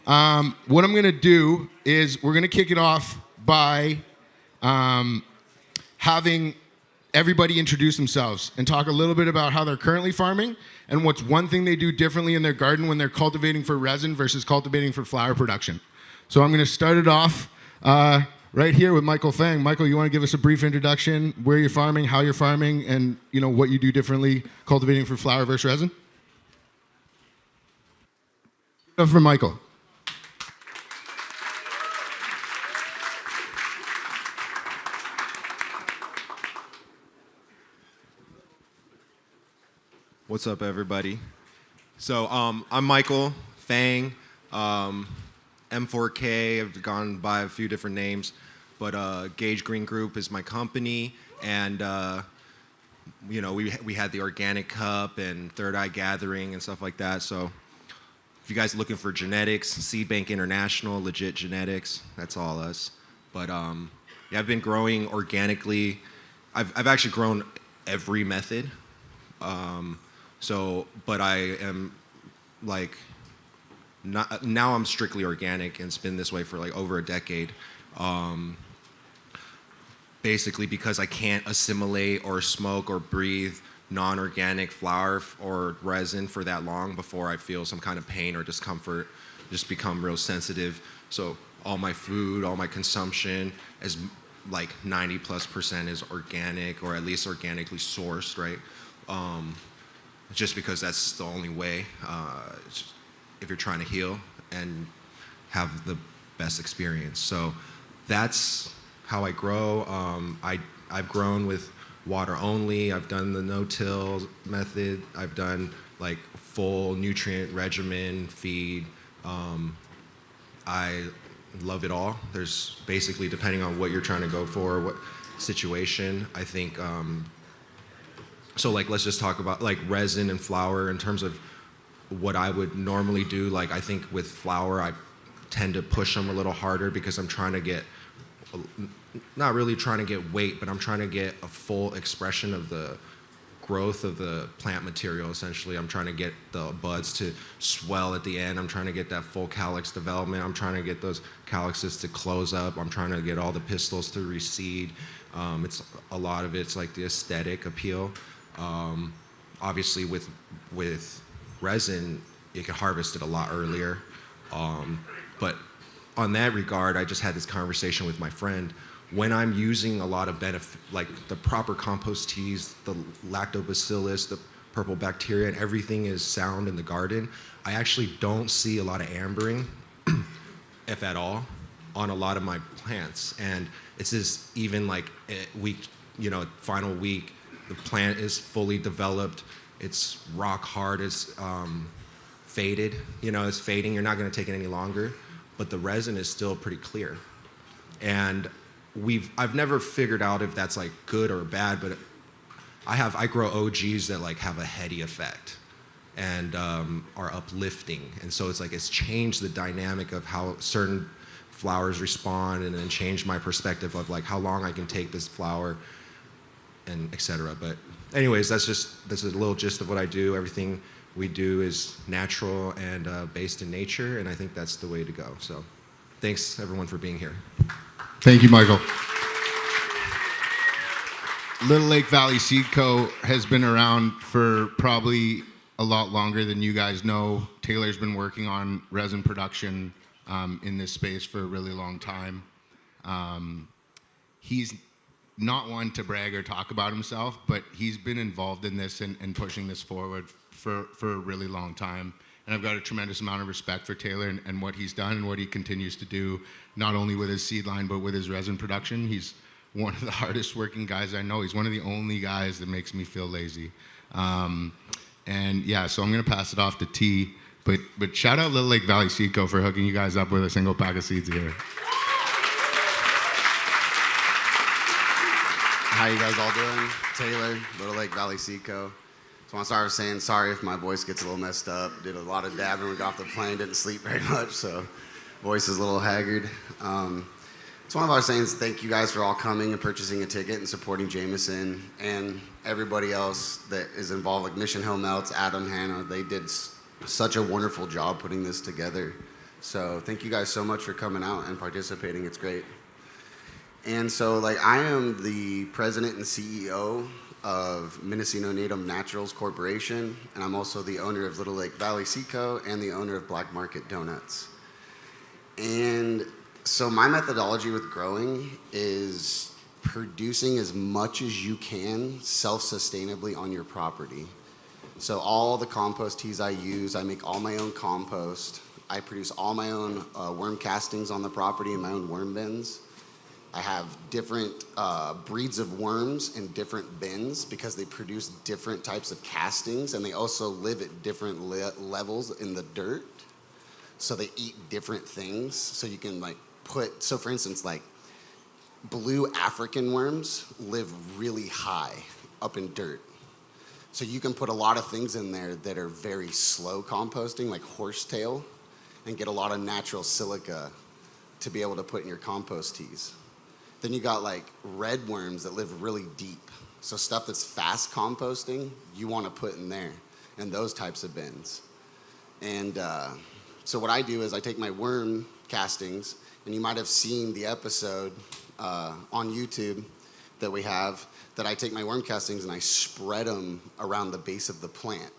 What I'm going to do is we're going to kick it off by having everybody introduce themselves and talk a little bit about how they're currently farming and what's one thing they do differently in their garden when they're cultivating for resin versus cultivating for flower production. So I'm going to start it off right here with Michael Fang. Michael, you want to give us a brief introduction, where you're farming, how you're farming, and what you do differently cultivating for flower versus resin? Enough for Michael. What's up, everybody? So I'm Michael Fang, M4K. I've gone by a few different names, but Gage Green Group is my company, and we had the Organic Cup and Third Eye Gathering and stuff like that. So if you guys are looking for genetics, Seed Bank International, legit genetics, that's all us. But yeah, I've been growing organically. I've actually grown every method. But I am now I'm strictly organic, and it's been this way for over a decade. Basically because I can't assimilate or smoke or breathe non-organic flower or resin for that long before I feel some kind of pain or discomfort, just become real sensitive. So all my food, all my consumption is 90+% is organic, or at least organically sourced, right? Just because that's the only way if you're trying to heal and have the best experience. So that's how I grow. I've grown with water only. I've done the no-till method. I've done full nutrient regimen, feed. I love it all. There's basically, depending on what you're trying to go for, what situation, I think. So let's just talk about resin and flower in terms of what I would normally do. I think with flower, I tend to push them a little harder because I'm trying to get, not really trying to get weight, but I'm trying to get a full expression of the growth of the plant material. Essentially, I'm trying to get the buds to swell at the end. I'm trying to get that full calyx development. I'm trying to get those calyxes to close up. I'm trying to get all the pistils to reseed. It's a lot of it's the aesthetic appeal. Obviously with resin, you can harvest it a lot earlier. But on that regard, I just had this conversation with my friend. When I'm using a lot of benefit, the proper compost teas, the lactobacillus, the purple bacteria, and everything is sound in the garden, I actually don't see a lot of ambering, if at all, on a lot of my plants. And it's just even week, final week, the plant is fully developed. It's rock hard. It's faded. It's fading. You're not going to take it any longer. But the resin is still pretty clear. And I've never figured out if that's good or bad. But I grow OGs that have a heady effect and are uplifting. And so it's changed the dynamic of how certain flowers respond, and then changed my perspective of how long I can take this flower, and etc. But anyways, that's a little gist of what I do. Everything we do is natural and based in nature, and I think that's the way to go. So thanks everyone for being here. Thank you, Michael. Little Lake Valley Seed Co. has been around for probably a lot longer than you guys know. Taylor's been working on resin production in this space for a really long time. He's not one to brag or talk about himself, but he's been involved in this and pushing this forward for a really long time. And I've got a tremendous amount of respect for Taylor and what he's done and what he continues to do, not only with his seed line, but with his resin production. He's one of the hardest working guys I know. He's one of the only guys that makes me feel lazy. And yeah, so I'm gonna pass it off to T, but shout out Little Lake Valley Seed Co. for hooking you guys up with a single pack of seeds here. How you guys all doing? Taylor, Little Lake Valley Seed Co. So I want to start with saying sorry if my voice gets a little messed up. Did a lot of dabbing when we got off the plane, didn't sleep very much, so voice is a little haggard. So one of our sayings, thank you guys for all coming and purchasing a ticket and supporting Jameson and everybody else that is involved, like Mission Hill Melts, Adam, Hannah. They did such a wonderful job putting this together. So thank you guys so much for coming out and participating. It's great. And so, like, I am the president and CEO of Mendocino Native Naturals Corporation, and I'm also the owner of Little Lake Valley Seco and the owner of Black Market Donuts. And so my methodology with growing is producing as much as you can self-sustainably on your property. So all the compost teas I use, I make all my own compost. I produce all my own worm castings on the property in my own worm bins. I have different breeds of worms in different bins because they produce different types of castings, and they also live at different levels in the dirt. So they eat different things. So you can so for instance, like blue African worms live really high up in dirt. So you can put a lot of things in there that are very slow composting, like horsetail, and get a lot of natural silica to be able to put in your compost teas. Then you got like red worms that live really deep. So stuff that's fast composting, you want to put in there, in those types of bins. And so what I do is I take my worm castings, and you might have seen the episode on YouTube that we have, that I take my worm castings and I spread them around the base of the plant.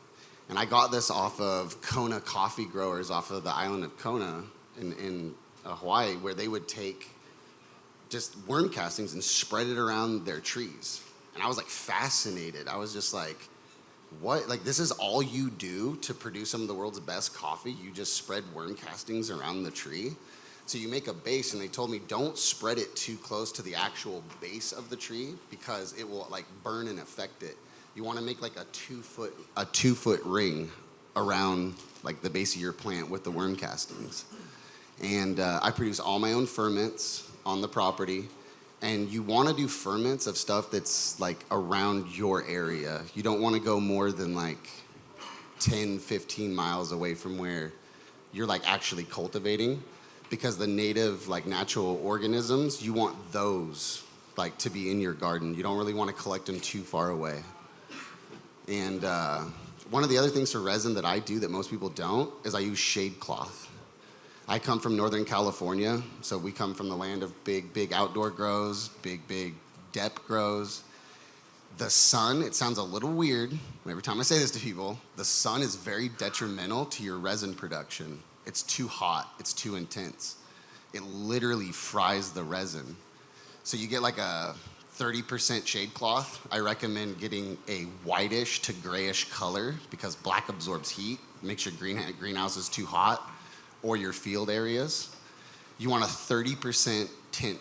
And I got this off of Kona coffee growers off of the island of Kona in Hawaii, where they would take just worm castings and spread it around their trees. And I was like fascinated. I was just like, what? Like, this is all you do to produce some of the world's best coffee? You just spread worm castings around the tree? So you make a base, and they told me don't spread it too close to the actual base of the tree because it will like burn and affect it. You want to make like a 2-foot ring around like the base of your plant with the worm castings. And I produce all my own ferments on the property. And you want to do ferments of stuff that's like around your area. You don't want to go more than like 10, 15 miles away from where you're like actually cultivating, because the native like natural organisms, you want those like to be in your garden. You don't really want to collect them too far away. And one of the other things for resin that I do that most people don't is I use shade cloth. I come from Northern California, so we come from the land of big outdoor grows, big depth grows. The sun, it sounds a little weird every time I say this to people, the sun is very detrimental to your resin production. It's too hot, it's too intense. It literally fries the resin. So you get like a 30% shade cloth. I recommend getting a whitish to grayish color because black absorbs heat, makes your greenhouses too hot, or your field areas. You want a 30% tint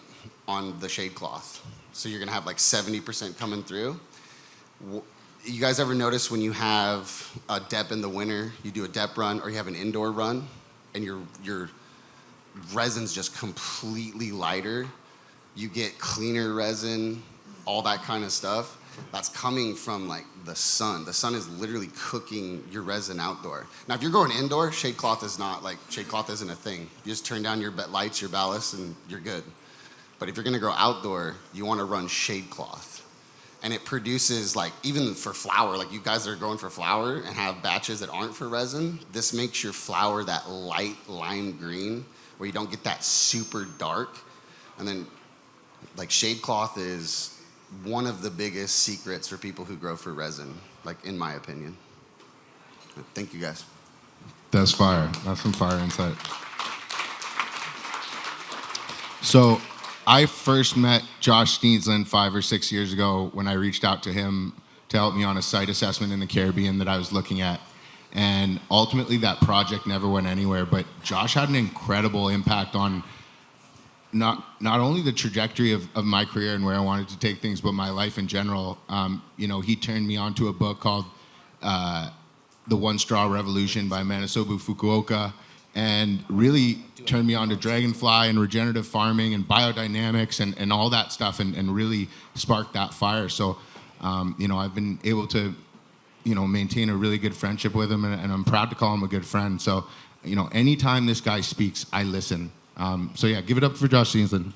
on the shade cloth. So you're gonna have like 70% coming through. You guys ever notice when you have a dep in the winter, you do a dep run or you have an indoor run and your resin's just completely lighter? You get cleaner resin, all that kind of stuff. That's coming from like the sun. The sun is literally cooking your resin outdoor. Now, if you're going indoor, shade cloth isn't a thing. You just turn down your lights, your ballast, and you're good. But if you're gonna grow outdoor, you wanna run shade cloth. And it produces like, even for flower, like you guys that are growing for flower and have batches that aren't for resin, this makes your flower that light lime green where you don't get that super dark. And then like shade cloth is one of the biggest secrets for people who grow for resin, like in my opinion. Thank you guys. That's fire. That's some fire insight. So I first met Josh Sneedsland 5 or 6 years ago when I reached out to him to help me on a site assessment in the Caribbean that I was looking at. And ultimately that project never went anywhere, but Josh had an incredible impact on not only the trajectory of my career and where I wanted to take things, but my life in general. He turned me on to a book called The One Straw Revolution by Manasobu Fukuoka, and really turned me on to dragonfly and regenerative farming and biodynamics and all that stuff, and really sparked that fire. So, I've been able to, maintain a really good friendship with him, and I'm proud to call him a good friend. So, anytime this guy speaks, I listen. Give it up for Josh Sneedsland.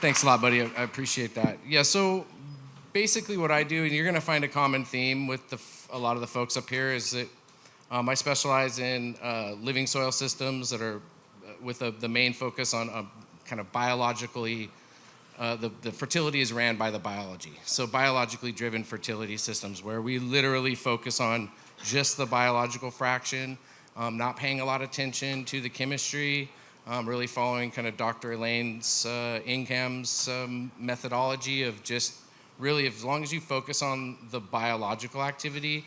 Thanks a lot, buddy. I appreciate that. Yeah, so basically what I do, and you're going to find a common theme with a lot of the folks up here is that I specialize in living soil systems that are with the main focus on kind of biologically, the fertility is ran by the biology. So biologically driven fertility systems where we literally focus on just the biological fraction, not paying a lot of attention to the chemistry, really following kind of Dr. Elaine's INCAM's methodology of just really, as long as you focus on the biological activity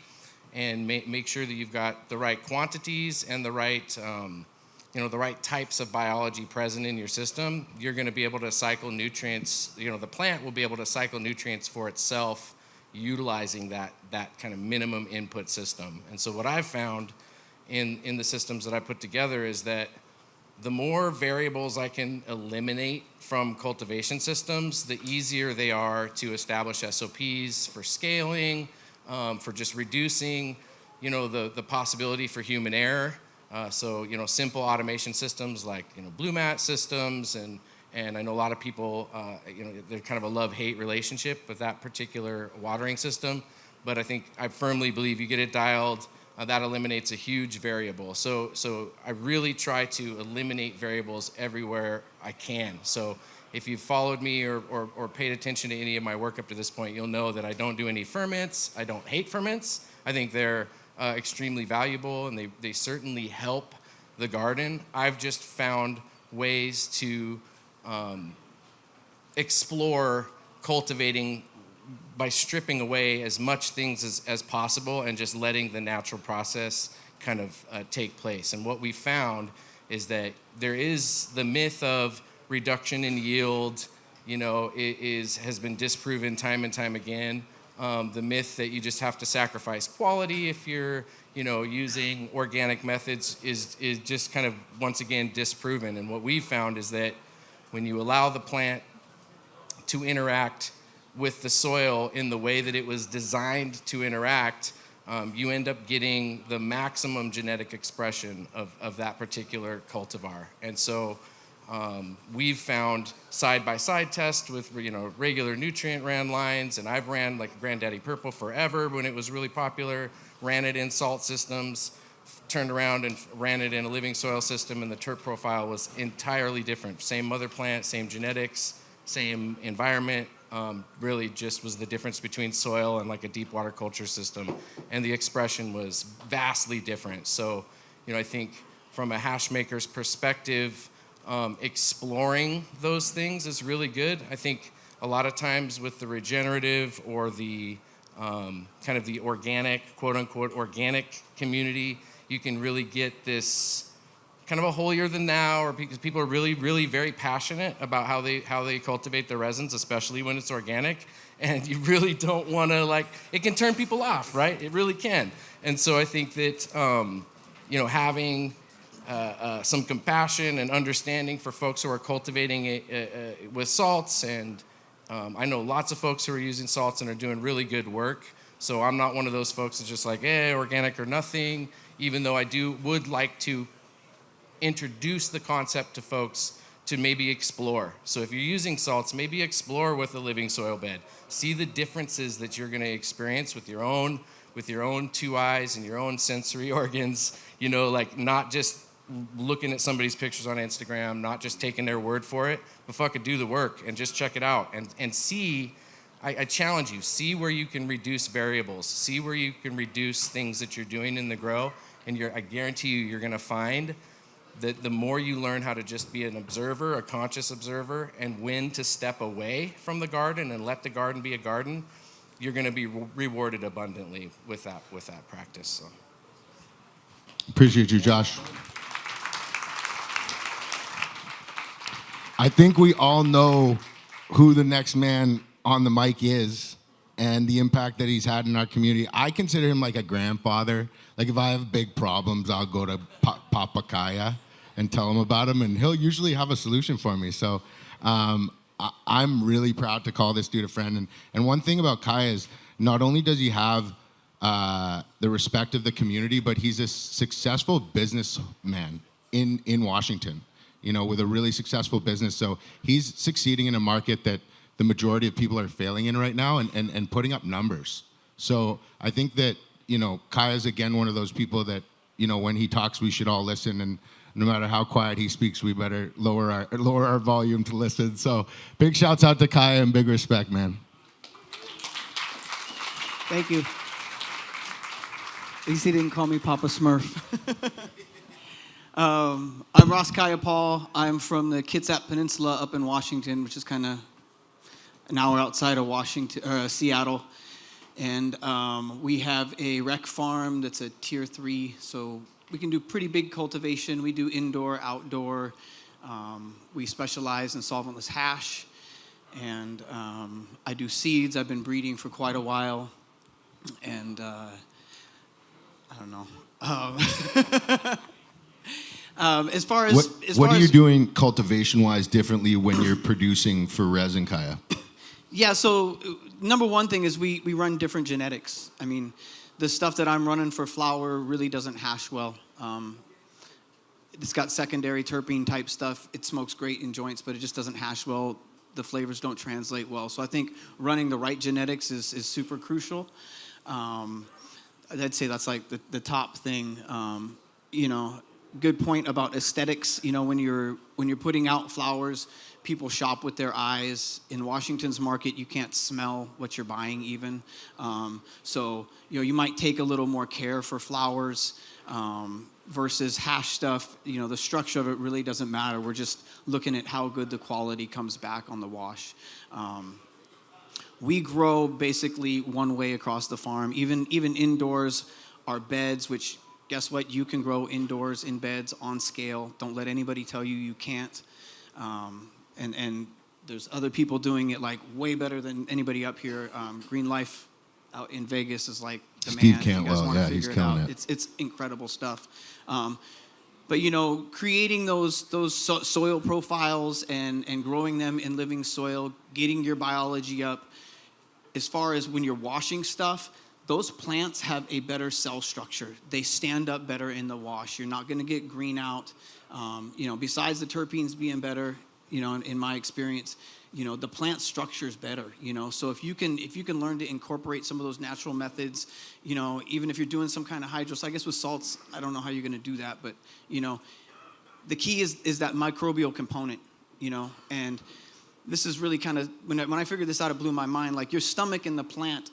and make sure that you've got the right quantities and the right, the right types of biology present in your system, you're going to be able to cycle nutrients. The plant will be able to cycle nutrients for itself, utilizing that kind of minimum input system. And so what I've found in the systems that I put together is that the more variables I can eliminate from cultivation systems, the easier they are to establish SOPs for scaling, for just reducing, the possibility for human error. So simple automation systems like blue mat systems, and I know a lot of people, they're kind of a love-hate relationship with that particular watering system. But I firmly believe you get it dialed, that eliminates a huge variable. So I really try to eliminate variables everywhere I can. So if you've followed me or paid attention to any of my work up to this point, you'll know that I don't do any ferments. I don't hate ferments. I think they're extremely valuable, and they certainly help the garden. I've just found ways to explore cultivating by stripping away as much things as possible and just letting the natural process kind of take place. And what we found is that there is the myth of reduction in yield, has been disproven time and time again. The myth that you just have to sacrifice quality if you're, using organic methods is just kind of once again disproven. And what we found is that when you allow the plant to interact with the soil in the way that it was designed to interact, you end up getting the maximum genetic expression of that particular cultivar. And so we've found side-by-side tests with regular nutrient ran lines, and I've ran like Granddaddy Purple forever when it was really popular, ran it in salt systems, turned around and ran it in a living soil system, and the terp profile was entirely different. Same mother plant, same genetics, same environment. Really just was the difference between soil and like a deep water culture system, and the expression was vastly different. So, I think from a hash maker's perspective, exploring those things is really good. I think a lot of times with the regenerative or the kind of the organic, quote unquote, organic community, you can really get this kind of a holier than thou, or because people are really, really very passionate about how they cultivate their resins, especially when it's organic. And you really don't want to it can turn people off, right? It really can. And so I think that, having some compassion and understanding for folks who are cultivating it with salts, and I know lots of folks who are using salts and are doing really good work. So I'm not one of those folks that's just organic or nothing, even though I would like to introduce the concept to folks to maybe explore. So if you're using salts, maybe explore with a living soil bed. See the differences that you're going to experience with your own two eyes and your own sensory organs, not just looking at somebody's pictures on Instagram, not just taking their word for it, but fucking do the work and just check it out and see. I challenge you, see where you can reduce variables, see where you can reduce things that you're doing in the grow, and I guarantee you're going to find that the more you learn how to just be an observer, a conscious observer, and when to step away from the garden and let the garden be a garden, you're going to be rewarded abundantly with that practice. So. Appreciate you, Josh. I think we all know who the next man on the mic is and the impact that he's had in our community. I consider him like a grandfather. Like if I have big problems, I'll go to Papa Kaya and tell him about them, and he'll usually have a solution for me. So I'm really proud to call this dude a friend. And one thing about Kaya is not only does he have the respect of the community, but he's a successful businessman in Washington, with a really successful business. So he's succeeding in a market that the majority of people are failing in right now and putting up numbers. So I think that Kaya's again one of those people that, when he talks, we should all listen, and no matter how quiet he speaks, we better lower our volume to listen. So big shouts out to Kaya and big respect, man. Thank you. At least he didn't call me Papa Smurf. I'm Ross Kaya Paul. I'm from the Kitsap Peninsula up in Washington, which is kind of an hour outside of Seattle. And we have a rec farm that's a tier 3, so we can do pretty big cultivation. We do indoor, outdoor. We specialize in solventless hash. And I do seeds. I've been breeding for quite a while. And I don't know. As far as what are you doing cultivation-wise differently when you're producing for resin, Kaya? Yeah, so number one thing is we run different genetics. I mean, the stuff that I'm running for flower really doesn't hash well. It's got secondary terpene type stuff. It smokes great in joints, but it just doesn't hash well. The flavors don't translate well. So I think running the right genetics is super crucial. I'd say that's like the top thing. Good point about aesthetics. When you're putting out flowers, people shop with their eyes. In Washington's market, you can't smell what you're buying even. So you might take a little more care for flowers versus hash stuff. The structure of it really doesn't matter. We're just looking at how good the quality comes back on the wash. We grow basically one way across the farm. Even indoors, our beds, which guess what? You can grow indoors in beds on scale. Don't let anybody tell you you can't. And there's other people doing it like way better than anybody up here. Green Life out in Vegas is like the Steve man. Cantwell, you guys want to he's figure it killing out. it. It's incredible stuff. But creating those soil profiles and growing them in living soil, getting your biology up. As far as when you're washing stuff, those plants have a better cell structure. They stand up better in the wash. You're not going to get green out. Besides the terpenes being better, in my experience, the plant structure is better. So if you can learn to incorporate some of those natural methods, even if you're doing some kind of hydros, I guess with salts, I don't know how you're going to do that, but the key is that microbial component, and this is really kind of when I figured this out, it blew my mind. Like your stomach and the plant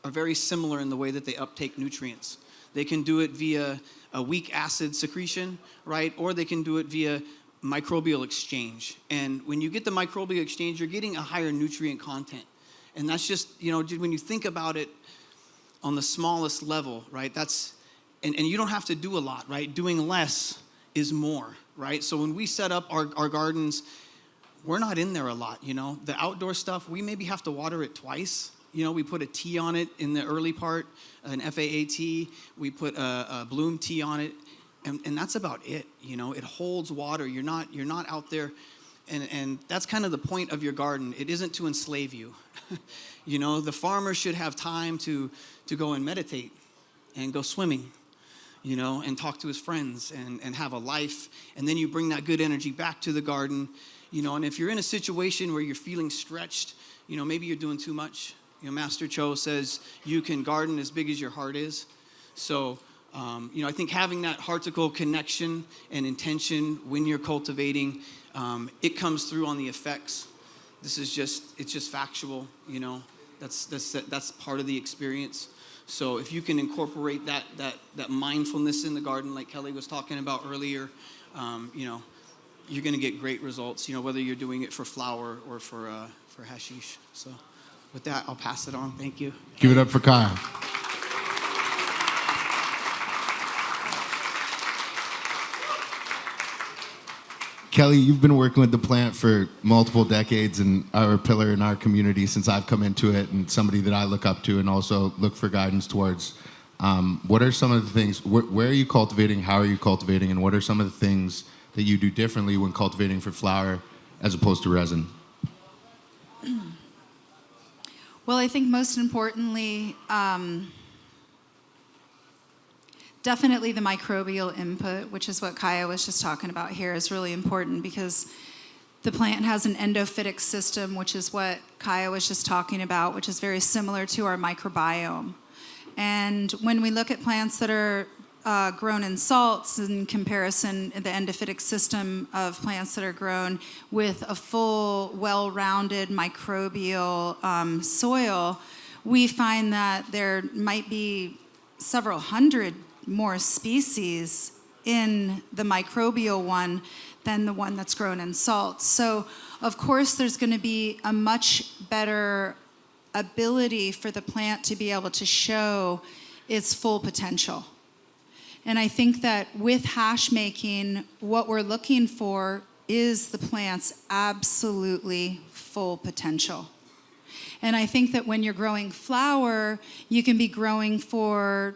are very similar in the way that they uptake nutrients. They can do it via a weak acid secretion, right? Or they can do it via microbial exchange. And when you get the microbial exchange, you're getting a higher nutrient content. And that's just, when you think about it on the smallest level, right? And you don't have to do a lot, right? Doing less is more, right? So when we set up our gardens, we're not in there a lot, The outdoor stuff, we maybe have to water it twice. We put a T on it in the early part, an FAAT. We put a bloom T on it, and that's about it. It holds water. You're not out there, and that's kind of the point of your garden. It isn't to enslave you. The farmer should have time to go and meditate, and go swimming, and talk to his friends, and have a life. And then you bring that good energy back to the garden, And if you're in a situation where you're feeling stretched, maybe you're doing too much. Master Cho says you can garden as big as your heart is. So, I think having that heartical connection and intention when you're cultivating, it comes through on the effects. It's just factual, That's part of the experience. So if you can incorporate that mindfulness in the garden, like Kelly was talking about earlier, you're going to get great results. Whether you're doing it for flower or for hashish. So. With that, I'll pass it on. Thank you. Give it up for Kyle. Kelly, you've been working with the plant for multiple decades and are a pillar in our community since I've come into it, and somebody that I look up to and also look for guidance towards. What are some of the things, where are you cultivating, how are you cultivating, and what are some of the things that you do differently when cultivating for flower as opposed to resin? Well, I think most importantly, definitely the microbial input, which is what Kaya was just talking about here, is really important because the plant has an endophytic system, which is what Kaya was just talking about, which is very similar to our microbiome. And when we look at plants that are grown in salts in comparison, the endophytic system of plants that are grown with a full, well-rounded microbial soil, we find that there might be several hundred more species in the microbial one than the one that's grown in salt. So, of course, there's going to be a much better ability for the plant to be able to show its full potential. And I think that with hash making, what we're looking for is the plant's absolutely full potential. And I think that when you're growing flower, you can be growing for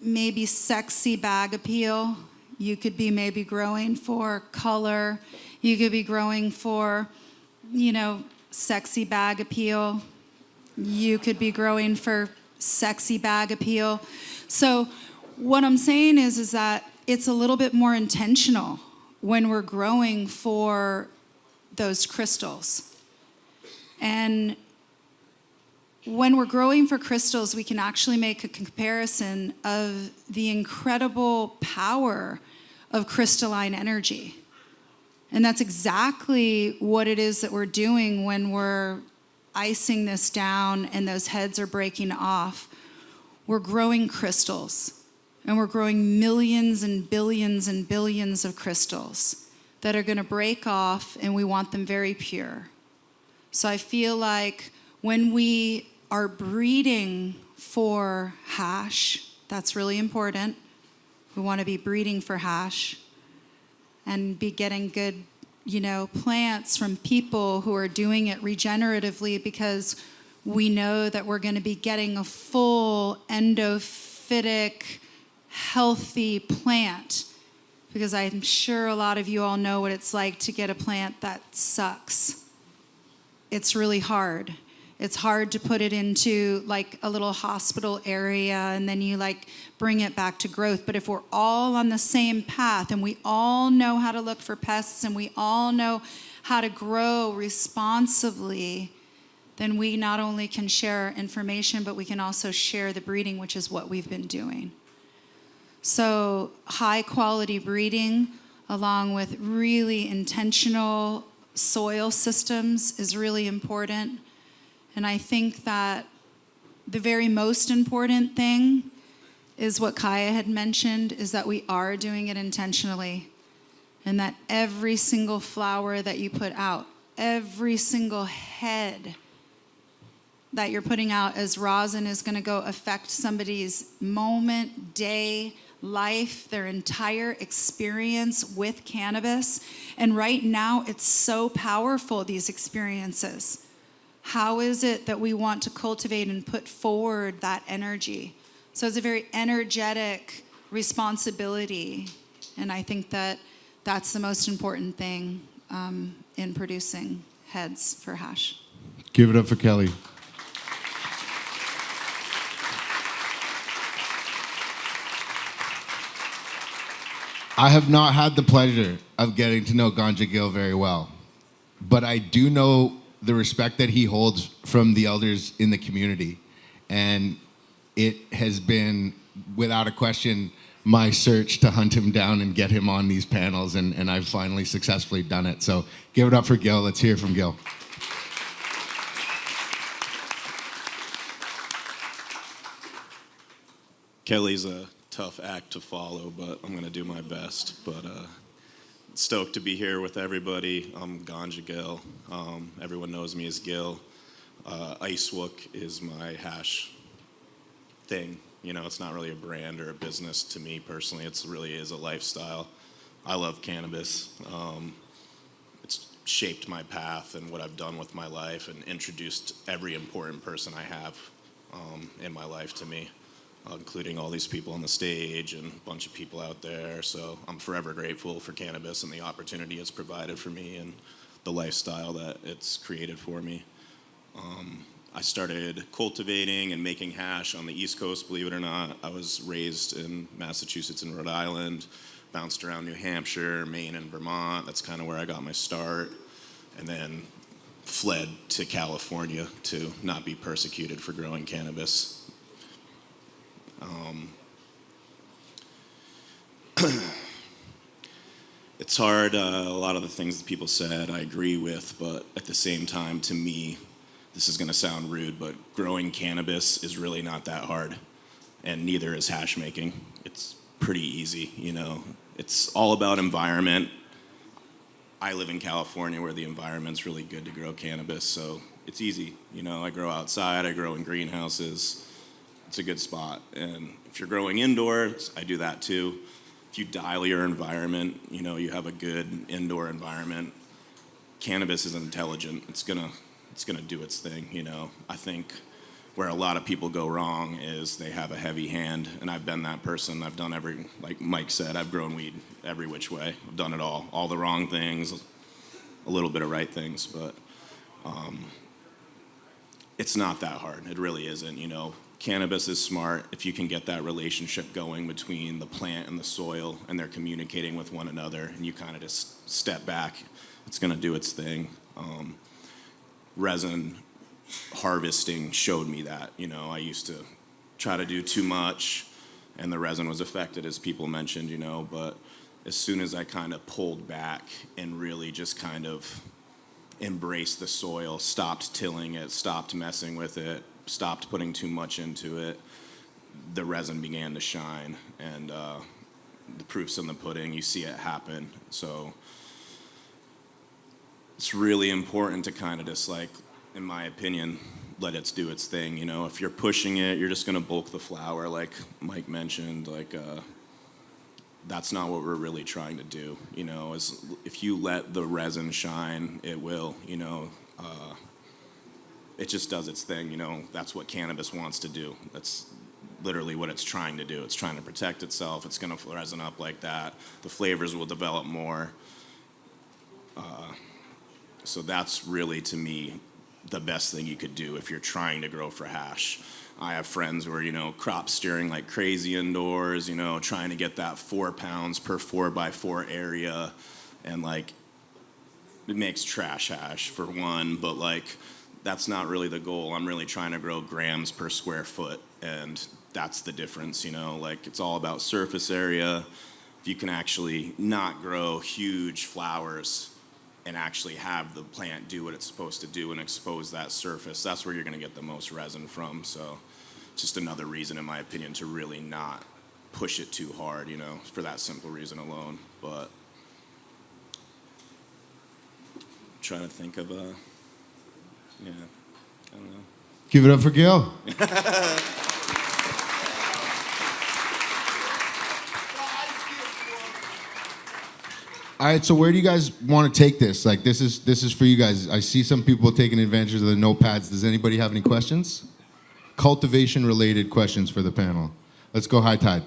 maybe sexy bag appeal. You could be maybe growing for color. You could be growing for, sexy bag appeal. You could be growing for sexy bag appeal. So what I'm saying is that it's a little bit more intentional when we're growing for those crystals. And when we're growing for crystals, we can actually make a comparison of the incredible power of crystalline energy. And that's exactly what it is that we're doing when we're icing this down and those heads are breaking off. We're growing crystals. And we're growing millions and billions of crystals that are going to break off, and we want them very pure. So I feel like when we are breeding for hash, that's really important. We want to be breeding for hash and be getting good, plants from people who are doing it regeneratively, because we know that we're going to be getting a full endophytic, healthy plant, because I'm sure a lot of you all know what it's like to get a plant that sucks. It's really hard. It's hard to put it into like a little hospital area and then you bring it back to growth. But if we're all on the same path and we all know how to look for pests and we all know how to grow responsibly, then we not only can share information, but we can also share the breeding, which is what we've been doing. So high quality breeding along with really intentional soil systems is really important. And I think that the very most important thing is what Kaya had mentioned, is that we are doing it intentionally. And that every single flower that you put out, every single head that you're putting out as rosin is going to go affect somebody's moment, day, life, their entire experience with cannabis. And right now, it's so powerful, these experiences. How is it that we want to cultivate and put forward that energy? So it's a very energetic responsibility. And I think that that's the most important thing in producing heads for hash. Give it up for Kelly. I have not had the pleasure of getting to know Ganja Gill very well, but I do know the respect that he holds from the elders in the community. And it has been, without a question, my search to hunt him down and get him on these panels, and I've finally successfully done it. So give it up for Gil. Let's hear from Gil. Kelly's a tough act to follow, but I'm going to do my best. But stoked to be here with everybody. I'm Ganja Gil. Everyone knows me as Gil. Icewook is my hash thing. It's not really a brand or a business to me personally. It really is a lifestyle. I love cannabis. It's shaped my path and what I've done with my life and introduced every important person I have in my life to me, including all these people on the stage and a bunch of people out there. So I'm forever grateful for cannabis and the opportunity it's provided for me and the lifestyle that it's created for me. I started cultivating and making hash on the East Coast, believe it or not. I was raised in Massachusetts and Rhode Island, bounced around New Hampshire, Maine, and Vermont. That's kind of where I got my start. And then fled to California to not be persecuted for growing cannabis. It's hard. A lot of the things that people said I agree with, but at the same time, to me, this is going to sound rude, but growing cannabis is really not that hard, and neither is hash making. It's pretty easy, you know. It's all about environment. I live in California where the environment's really good to grow cannabis, so it's easy. You know, I grow outside, I grow in greenhouses. It's a good spot. And if you're growing indoors, I do that too. If you dial your environment, you know, you have a good indoor environment. Cannabis is intelligent. It's gonna do its thing, you know. I think where a lot of people go wrong is they have a heavy hand, and I've been that person. I've done like Mike said, I've grown weed every which way. I've done it all the wrong things, a little bit of right things, but it's not that hard. It really isn't, you know. Cannabis is smart if you can get that relationship going between the plant and the soil, and they're communicating with one another, and you kind of just step back. It's going to do its thing. Resin harvesting showed me that. You know, I used to try to do too much, and the resin was affected, as people mentioned, you know, but as soon as I kind of pulled back and really just kind of embraced the soil, stopped tilling it, stopped messing with it, stopped putting too much into it, the resin began to shine, and the proof's in the pudding. You see it happen. So it's really important to kind of just, like, in my opinion, let it do its thing. You know, if you're pushing it, you're just going to bulk the flower, like Mike mentioned. Like, that's not what we're really trying to do. You know, is if you let the resin shine, it will. You know, it just does its thing. You know, that's what cannabis wants to do. That's literally what it's trying to do. It's trying to protect itself. It's going to resin up like that. The flavors will develop more. So that's really, to me, the best thing you could do if you're trying to grow for hash. I have friends who are, you know, crop steering like crazy indoors, you know, trying to get that 4 pounds per 4x4 area, and like it makes trash hash for one, but like that's not really the goal. I'm really trying to grow grams per square foot, and that's the difference, you know. Like, it's all about surface area. If you can actually not grow huge flowers and actually have the plant do what it's supposed to do and expose that surface, that's where you're going to get the most resin from. So just another reason, in my opinion, to really not push it too hard, you know, for that simple reason alone. But I'm trying to think of yeah, I don't know. Give it up for Gil. All right, so where do you guys want to take this? Like, this is for you guys. I see some people taking advantage of the notepads. Does anybody have any questions? Cultivation related questions for the panel. Let's go high tide.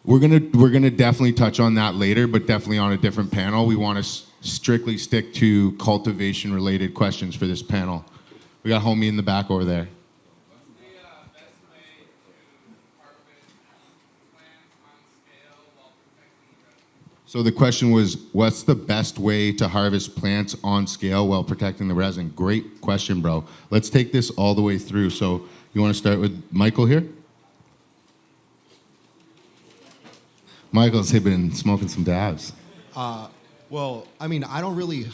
We're gonna definitely touch on that later, but definitely on a different panel. We want to strictly stick to cultivation related questions for this panel. We got homie in the back over there. So the question was, what's the best way to harvest plants on scale while protecting the resin? Great question, bro. Let's take this all the way through. So you want to start with Michael here? Michael's been smoking some dabs. Well, I mean, I don't really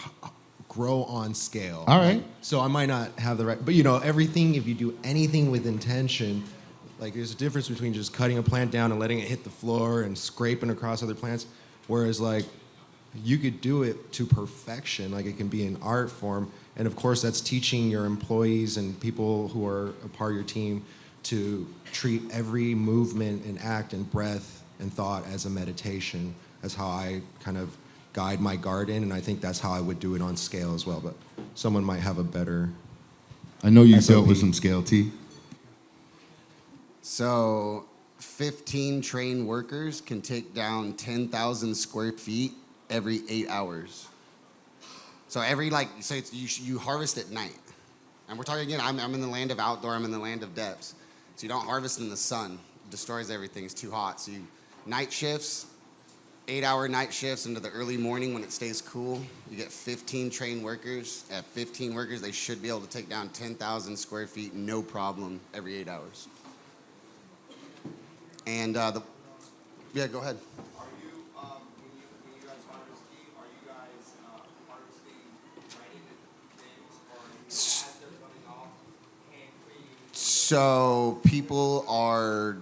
grow on scale. All right. So I might not have the right, but you know, everything, if you do anything with intention, like there's a difference between just cutting a plant down and letting it hit the floor and scraping across other plants. Whereas like you could do it to perfection, like it can be an art form. And of course that's teaching your employees and people who are a part of your team to treat every movement and act and breath and thought as a meditation. That's how I kind of guide my garden, and I think that's how I would do it on scale as well, but someone might have a better I know you SOP. dealt with some scale, T. So 15 trained workers can take down 10,000 square feet every 8 hours. So you harvest at night. And we're talking again, I'm in the land of outdoor, I'm in the land of depths. So you don't harvest in the sun. It destroys everything, it's too hot. So night shifts, 8-hour night shifts into the early morning when it stays cool. You get 15 trained workers. At 15 workers, they should be able to take down 10,000 square feet, no problem, every 8 hours. And yeah, go ahead. Are you, when you guys harvesting, are you guys harvesting right into things, or are you, as they're coming off, hand cleaning? So people are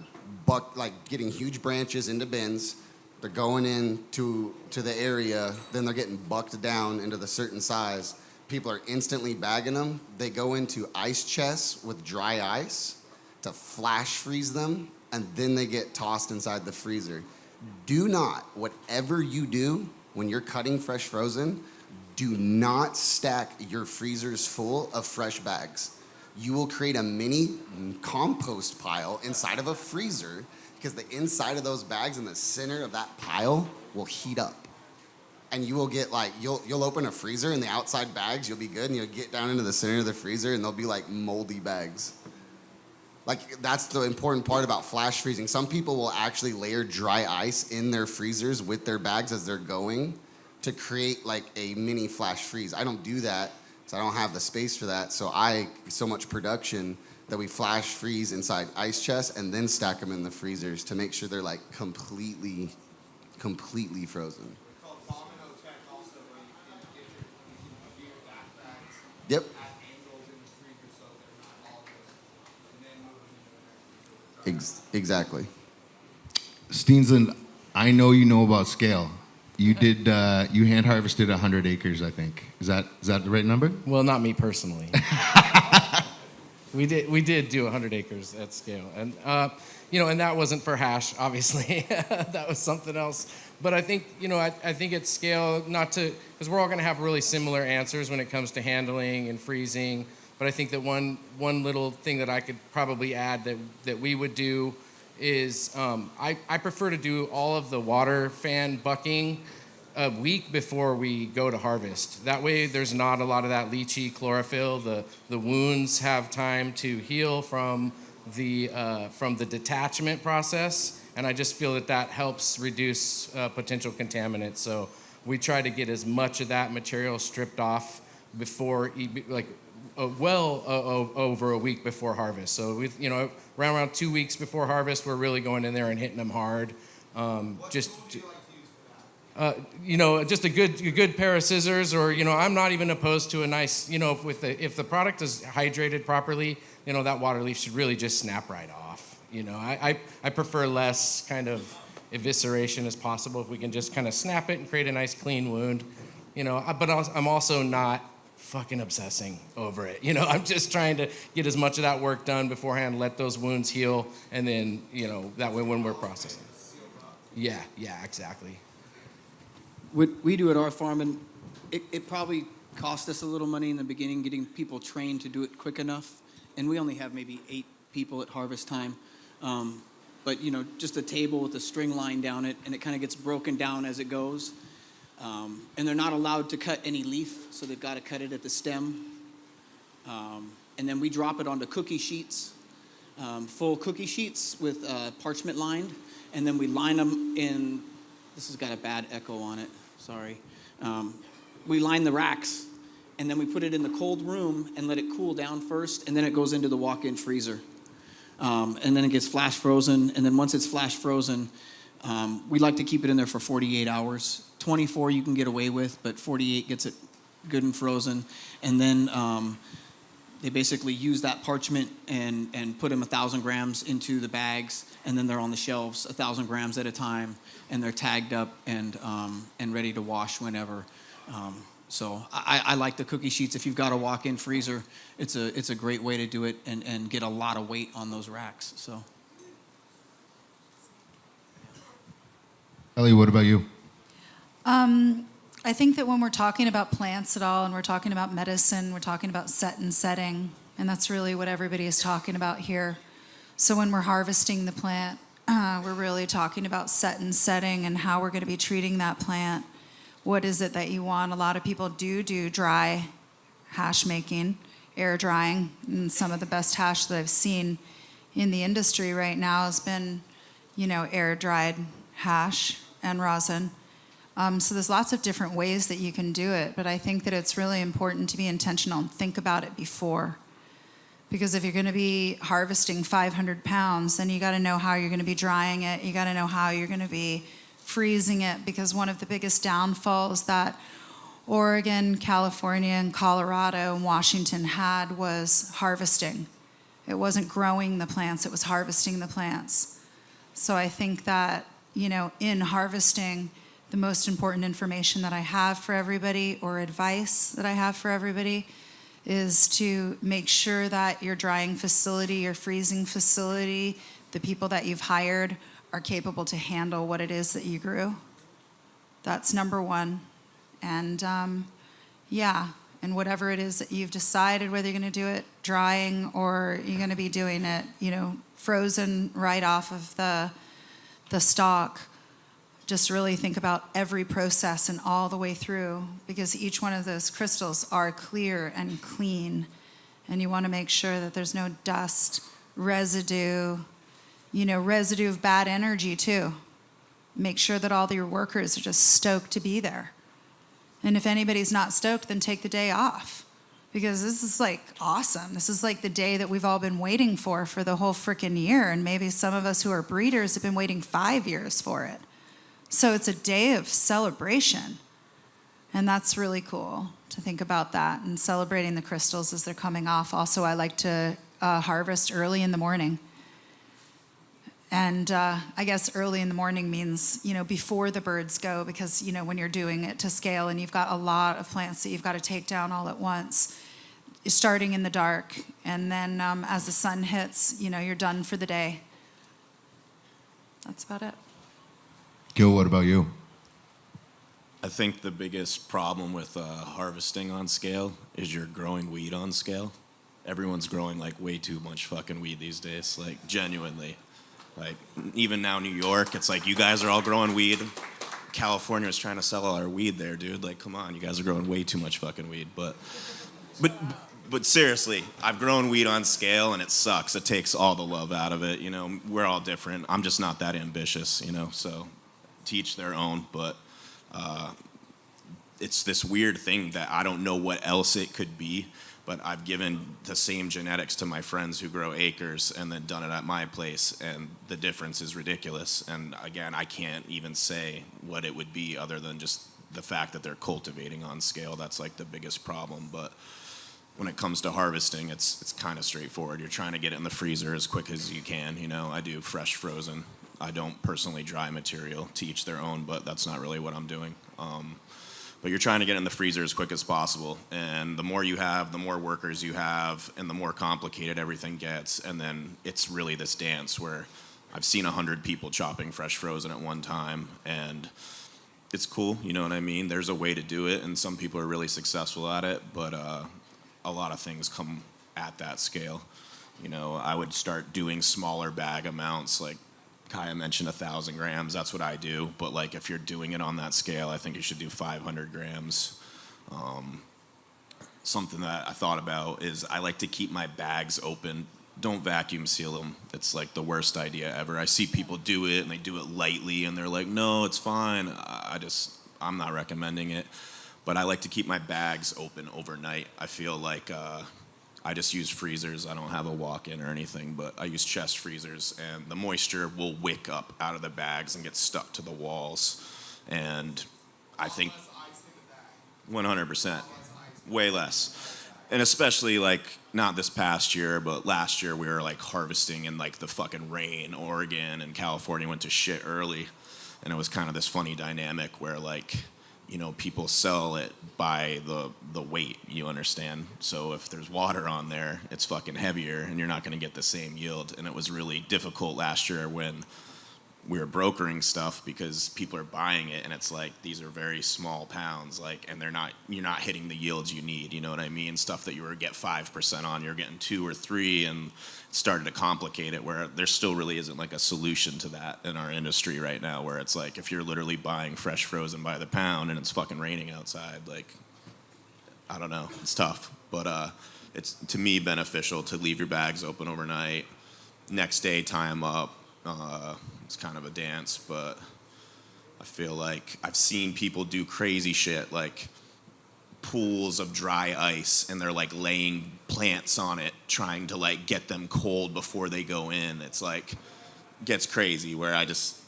getting huge branches into bins. They're going into the area, then they're getting bucked down into the certain size. People are instantly bagging them. They go into ice chests with dry ice to flash freeze them, and then they get tossed inside the freezer. Do not, whatever you do when you're cutting fresh frozen, do not stack your freezers full of fresh bags. You will create a mini compost pile inside of a freezer because the inside of those bags in the center of that pile will heat up. And you will get you'll open a freezer and the outside bags, you'll be good, and you'll get down into the center of the freezer and they'll be like moldy bags. That's the important part about flash freezing. Some people will actually layer dry ice in their freezers with their bags as they're going to create like a mini flash freeze. I don't do that, so I don't have the space for that. So so much production that we flash freeze inside ice chests and then stack them in the freezers to make sure they're like completely frozen. It's called domino effect also, where you can get your gas bags Yep. at angles in the freezer so they're not all just, and then move them into the next freezer. Exactly. Steensland, I know you know about scale. You did. You hand harvested 100 acres, I think. Is that the right number? Well, not me personally. We did do 100 acres at scale, and and that wasn't for hash, obviously. That was something else. But I think I think at scale, because we're all going to have really similar answers when it comes to handling and freezing. But I think that one little thing that I could probably add that we would do is I prefer to do all of the water fan bucking a week before we go to harvest. That way there's not a lot of that leachy chlorophyll. The wounds have time to heal from the detachment process, and I just feel that helps reduce potential contaminants. So we try to get as much of that material stripped off before, over a week before harvest. So around 2 weeks before harvest, we're really going in there and hitting them hard. Just a good pair of scissors, or I'm not even opposed to a nice, if the product is hydrated properly, that water leaf should really just snap right off. I prefer less kind of evisceration as possible if we can just kind of snap it and create a nice clean wound. But I'm also not fucking obsessing over it. I'm just trying to get as much of that work done beforehand, let those wounds heal, and then that way when we're processing. Yeah, exactly. What we do at our farm, and it probably cost us a little money in the beginning getting people trained to do it quick enough, and we only have maybe 8 people at harvest time. But just a table with a string line down it, and it kind of gets broken down as it goes. And they're not allowed to cut any leaf, so they've got to cut it at the stem. And then we drop it onto cookie sheets, full cookie sheets with parchment lined, and then we line them in. This has got a bad echo on it, sorry. We line the racks, and then we put it in the cold room and let it cool down first, and then it goes into the walk-in freezer. And then it gets flash frozen, and then once it's flash frozen, we like to keep it in there for 48 hours. 24 you can get away with, but 48 gets it good and frozen. And then they basically use that parchment and put them 1,000 grams into the bags, and then they're on the shelves 1,000 grams at a time, and they're tagged up and ready to wash whenever. So I like the cookie sheets. If you've got a walk-in freezer, it's a great way to do it and get a lot of weight on those racks. So. Ellie, what about you? I think that when we're talking about plants at all, and we're talking about medicine, we're talking about set and setting, and that's really what everybody is talking about here. So when we're harvesting the plant, we're really talking about set and setting and how we're going to be treating that plant. What is it that you want? A lot of people do dry hash making, air drying, and some of the best hash that I've seen in the industry right now has been, air dried hash. and rosin. So there's lots of different ways that you can do it, but I think that it's really important to be intentional and think about it before. Because if you're going to be harvesting 500 pounds, then you got to know how you're going to be drying it. You got to know how you're going to be freezing it, because one of the biggest downfalls that Oregon, California, and Colorado and Washington had was harvesting. It wasn't growing the plants, it was harvesting the plants. So I think that, in harvesting, the most important information that I have for everybody, or advice that I have for everybody, is to make sure that your drying facility, your freezing facility, the people that you've hired are capable to handle what it is that you grew. That's number one. And and whatever it is that you've decided, whether you're going to do it drying or you're going to be doing it, frozen right off of the stalk, just really think about every process and all the way through, because each one of those crystals are clear and clean, and you want to make sure that there's no dust, residue, residue of bad energy too. Make sure that all your workers are just stoked to be there. And if anybody's not stoked, then take the day off, because this is like awesome. This is like the day that we've all been waiting for the whole freaking year. And maybe some of us who are breeders have been waiting 5 years for it. So it's a day of celebration. And that's really cool to think about that, and celebrating the crystals as they're coming off. Also, I like to harvest early in the morning. And I guess early in the morning means, before the birds go, because, when you're doing it to scale and you've got a lot of plants that you've got to take down all at once, you're starting in the dark. And then as the sun hits, you're done for the day. That's about it. Gil, what about you? I think the biggest problem with harvesting on scale is you're growing weed on scale. Everyone's growing like way too much fucking weed these days, like genuinely. Like, even now, New York, it's like, you guys are all growing weed. California is trying to sell all our weed there, dude. Like, come on, you guys are growing way too much fucking weed. But seriously, I've grown weed on scale, and it sucks. It takes all the love out of it. We're all different. I'm just not that ambitious, so teach their own. But it's this weird thing that I don't know what else it could be. But I've given the same genetics to my friends who grow acres and then done it at my place, and the difference is ridiculous. And again, I can't even say what it would be other than just the fact that they're cultivating on scale. That's like the biggest problem. But when it comes to harvesting, it's kind of straightforward. You're trying to get it in the freezer as quick as you can. I do fresh frozen. I don't personally dry material, to each their own, but that's not really what I'm doing. But you're trying to get it in the freezer as quick as possible. And the more you have, the more workers you have, and the more complicated everything gets. And then it's really this dance where I've seen 100 people chopping fresh frozen at one time. And it's cool, you know what I mean? There's a way to do it, and some people are really successful at it. But a lot of things come at that scale. I would start doing smaller bag amounts, like Kaya mentioned 1,000 grams. That's what I do. But like, if you're doing it on that scale, I think you should do 500 grams. Something that I thought about is I like to keep my bags open. Don't vacuum seal them. It's like the worst idea ever. I see people do it and they do it lightly and they're like, no, it's fine. I'm not recommending it. But I like to keep my bags open overnight. I feel like I just use freezers. I don't have a walk-in or anything, but I use chest freezers, and the moisture will wick up out of the bags and get stuck to the walls. And I think 100%, way less. And especially like, not this past year, but last year we were like harvesting in like the fucking rain. Oregon and California went to shit early. And it was kind of this funny dynamic where like, people sell it by the weight, you understand? So if there's water on there, it's fucking heavier and you're not gonna get the same yield. And it was really difficult last year when we were brokering stuff, because people are buying it and it's like, these are very small pounds, like, and you're not hitting the yields you need, you know what I mean? Stuff that you were get 5% on, you're getting 2 or 3, and it started to complicate it, where there still really isn't like a solution to that in our industry right now, where it's like, if you're literally buying fresh frozen by the pound and it's fucking raining outside, like, I don't know, it's tough. But it's, to me, beneficial to leave your bags open overnight, next day tie them up. It's kind of a dance, but I feel like I've seen people do crazy shit like pools of dry ice and they're like laying plants on it trying to like get them cold before they go in. It's like gets crazy where I just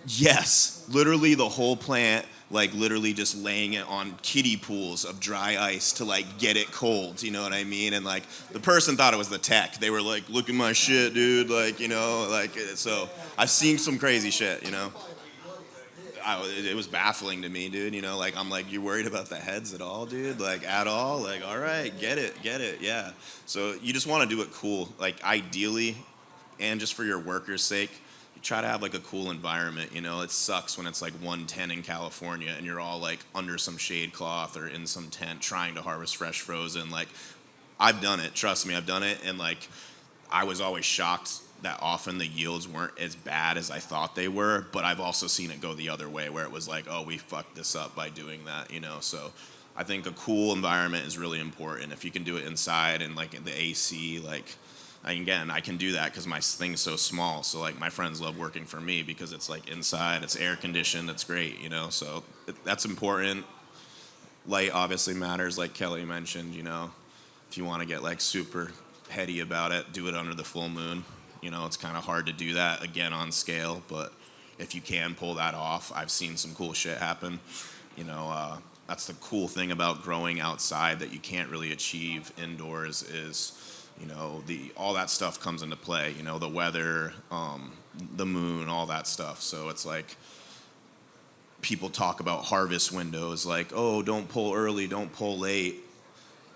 yes, literally the whole plant, like literally just laying it on kiddie pools of dry ice to like get it cold, you know what I mean? And like the person thought it was the tech. They were like, look at my shit, dude, like, you know, like, so I've seen some crazy shit, you know? It was baffling to me, dude, you know, like, I'm like, you worried about the heads at all, dude? Like, at all? Like, all right, get it, yeah. So you just want to do it cool, like, ideally, and just for your workers' sake, you try to have like a cool environment, you know. It sucks when it's like 110 in California and you're all like under some shade cloth or in some tent trying to harvest fresh frozen. Like, I've done it, trust me, I've done it, and like I was always shocked that often the yields weren't as bad as I thought they were, but I've also seen it go the other way where it was like, oh, we fucked this up by doing that, you know. So I think a cool environment is really important. If you can do it inside and like the AC, like, again, I can do that because my thing's so small. So like my friends love working for me because it's like inside, it's air conditioned, it's great, you know. So that's important. Light obviously matters, like Kelly mentioned, you know. If you want to get like super heady about it, do it under the full moon. You know, it's kind of hard to do that again on scale, but if you can pull that off, I've seen some cool shit happen. You know, that's the cool thing about growing outside that you can't really achieve indoors is, you know, all that stuff comes into play. You know, the weather, the moon, all that stuff. So it's like people talk about harvest windows, like, oh, don't pull early, don't pull late.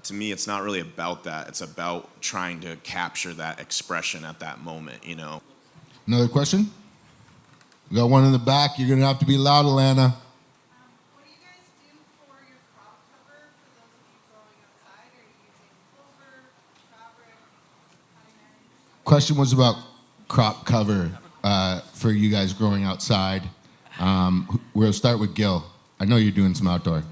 To me, it's not really about that. It's about trying to capture that expression at that moment, you know. Another question? We got one in the back. You're going to have to be loud, Alana. What do you guys do for your crop cover for those of you growing outside? Are you using clover, fabric? How do you manage? Question was about crop cover for you guys growing outside. We'll start with Gil. I know you're doing some outdoor.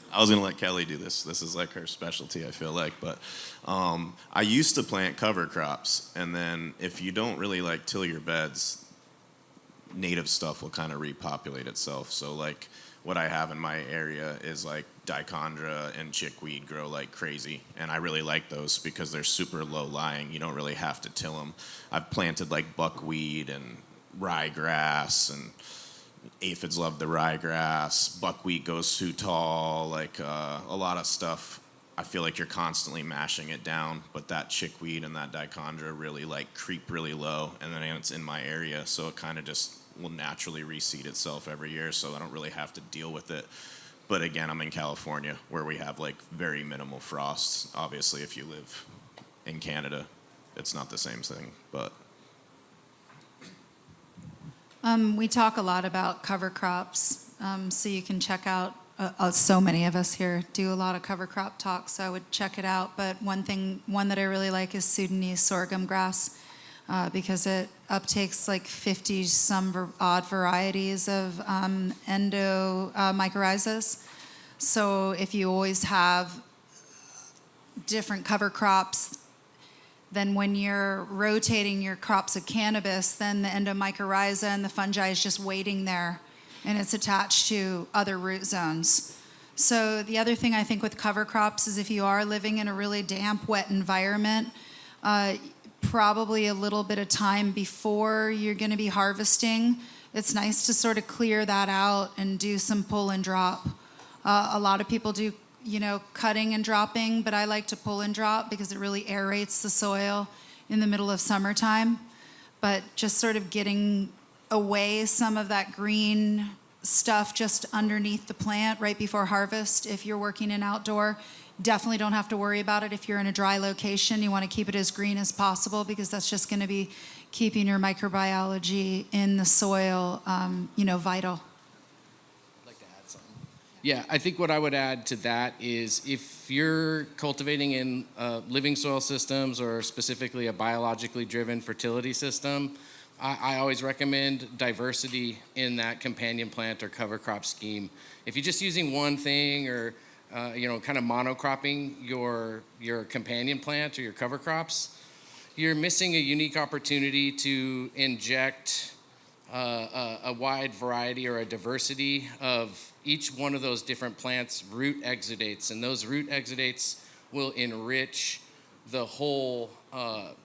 I was gonna let Kelly do this. This is like her specialty, I feel like. But I used to plant cover crops, and then if you don't really like till your beds, native stuff will kind of repopulate itself. So like what I have in my area is like dichondra and chickweed grow like crazy, and I really like those because they're super low lying. You don't really have to till them. I've planted like buckwheat and ryegrass, and aphids love the ryegrass. Buckwheat goes too tall. Like a lot of stuff. I feel like you're constantly mashing it down, but that chickweed and that dichondra really like creep really low, and then it's in my area, so it kind of just will naturally reseed itself every year, so I don't really have to deal with it. But again, I'm in California where we have like very minimal frosts. Obviously, if you live in Canada, it's not the same thing, but We talk a lot about cover crops, so you can check out. So many of us here do a lot of cover crop talks, so I would check it out. But one that I really like is Sudanese sorghum grass, because it uptakes like 50 some odd varieties of mycorrhizas. So if you always have different cover crops, then when you're rotating your crops of cannabis, then the endomycorrhiza and the fungi is just waiting there, and it's attached to other root zones. So the other thing I think with cover crops is if you are living in a really damp, wet environment, probably a little bit of time before you're going to be harvesting, it's nice to sort of clear that out and do some pull and drop. A lot of people do cutting and dropping, but I like to pull and drop because it really aerates the soil in the middle of summertime. But just sort of getting away some of that green stuff just underneath the plant right before harvest. If you're working in outdoor, definitely don't have to worry about it. If you're in a dry location, you want to keep it as green as possible because that's just going to be keeping your microbiology in the soil, vital. Yeah, I think what I would add to that is if you're cultivating in living soil systems or specifically a biologically driven fertility system, I always recommend diversity in that companion plant or cover crop scheme. If you're just using one thing or kind of monocropping your companion plant or your cover crops, you're missing a unique opportunity to inject a wide variety or a diversity of each one of those different plants' root exudates, and those root exudates will enrich the whole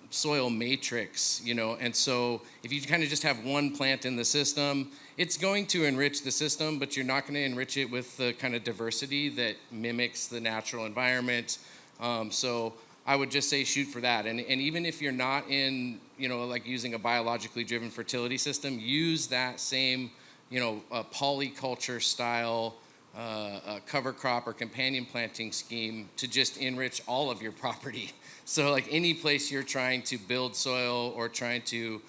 soil matrix, you know. And so if you kind of just have one plant in the system, it's going to enrich the system, but you're not going to enrich it with the kind of diversity that mimics the natural environment. So I would just say shoot for that. And even if you're not in, you know, like using a biologically driven fertility system, use that same, you know, polyculture style cover crop or companion planting scheme to just enrich all of your property. So like any place you're trying to build soil or trying to,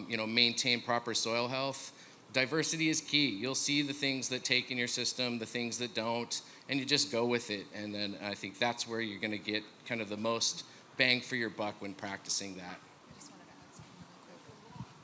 you know, maintain proper soil health, diversity is key. You'll see the things that take in your system, the things that don't, and you just go with it. And then I think that's where you're going to get kind of the most bang for your buck when practicing that.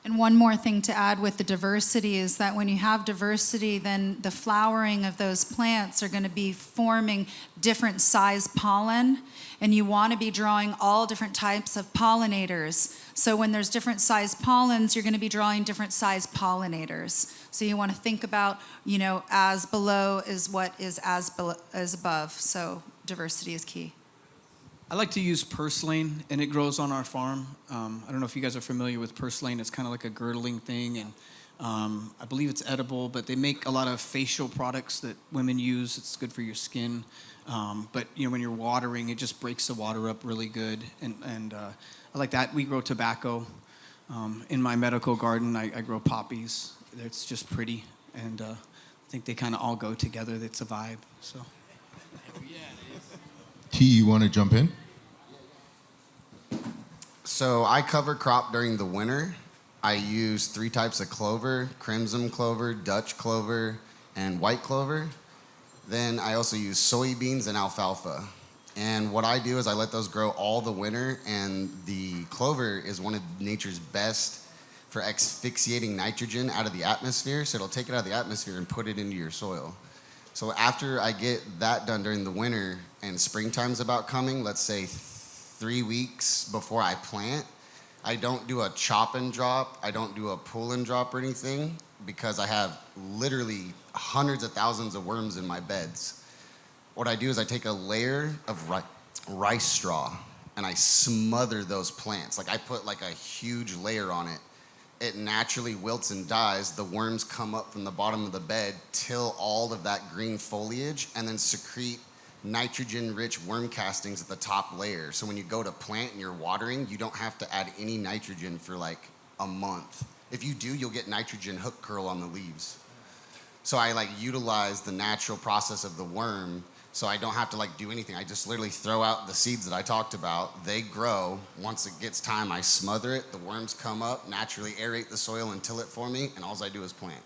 And one more thing to add with the diversity is that when you have diversity, then the flowering of those plants are going to be forming different size pollen, and you want to be drawing all different types of pollinators. So when there's different size pollens, you're going to be drawing different size pollinators. So you want to think about, you know, as below is what is as above. So diversity is key. I like to use purslane, and it grows on our farm. I don't know if you guys are familiar with purslane. It's kind of like a girdling thing, and I believe it's edible, but they make a lot of facial products that women use. It's good for your skin. But, you know, when you're watering, it just breaks the water up really good, and I like that. We grow tobacco. In my medical garden, I grow poppies. It's just pretty, and I think they kind of all go together. It's a vibe, so. T, you want to jump in? So I cover crop during the winter. I use 3 types of clover: crimson clover, Dutch clover, and white clover. Then I also use soybeans and alfalfa. And what I do is I let those grow all the winter, and the clover is one of nature's best for asphyxiating nitrogen out of the atmosphere. So it'll take it out of the atmosphere and put it into your soil. So after I get that done during the winter and springtime's about coming, let's say 3 weeks before I plant, I don't do a chop and drop. I don't do a pull and drop or anything, because I have literally hundreds of thousands of worms in my beds. What I do is I take a layer of rice straw and I smother those plants. Like I put like a huge layer on it. It naturally wilts and dies. The worms come up from the bottom of the bed, till all of that green foliage, and then secrete nitrogen-rich worm castings at the top layer. So when you go to plant and you're watering, you don't have to add any nitrogen for like a month. If you do, you'll get nitrogen hook curl on the leaves. So I like utilize the natural process of the worm, so I don't have to like do anything. I just literally throw out the seeds that I talked about. They grow. Once it gets time, I smother it. The worms come up, naturally aerate the soil and till it for me, and all I do is plant.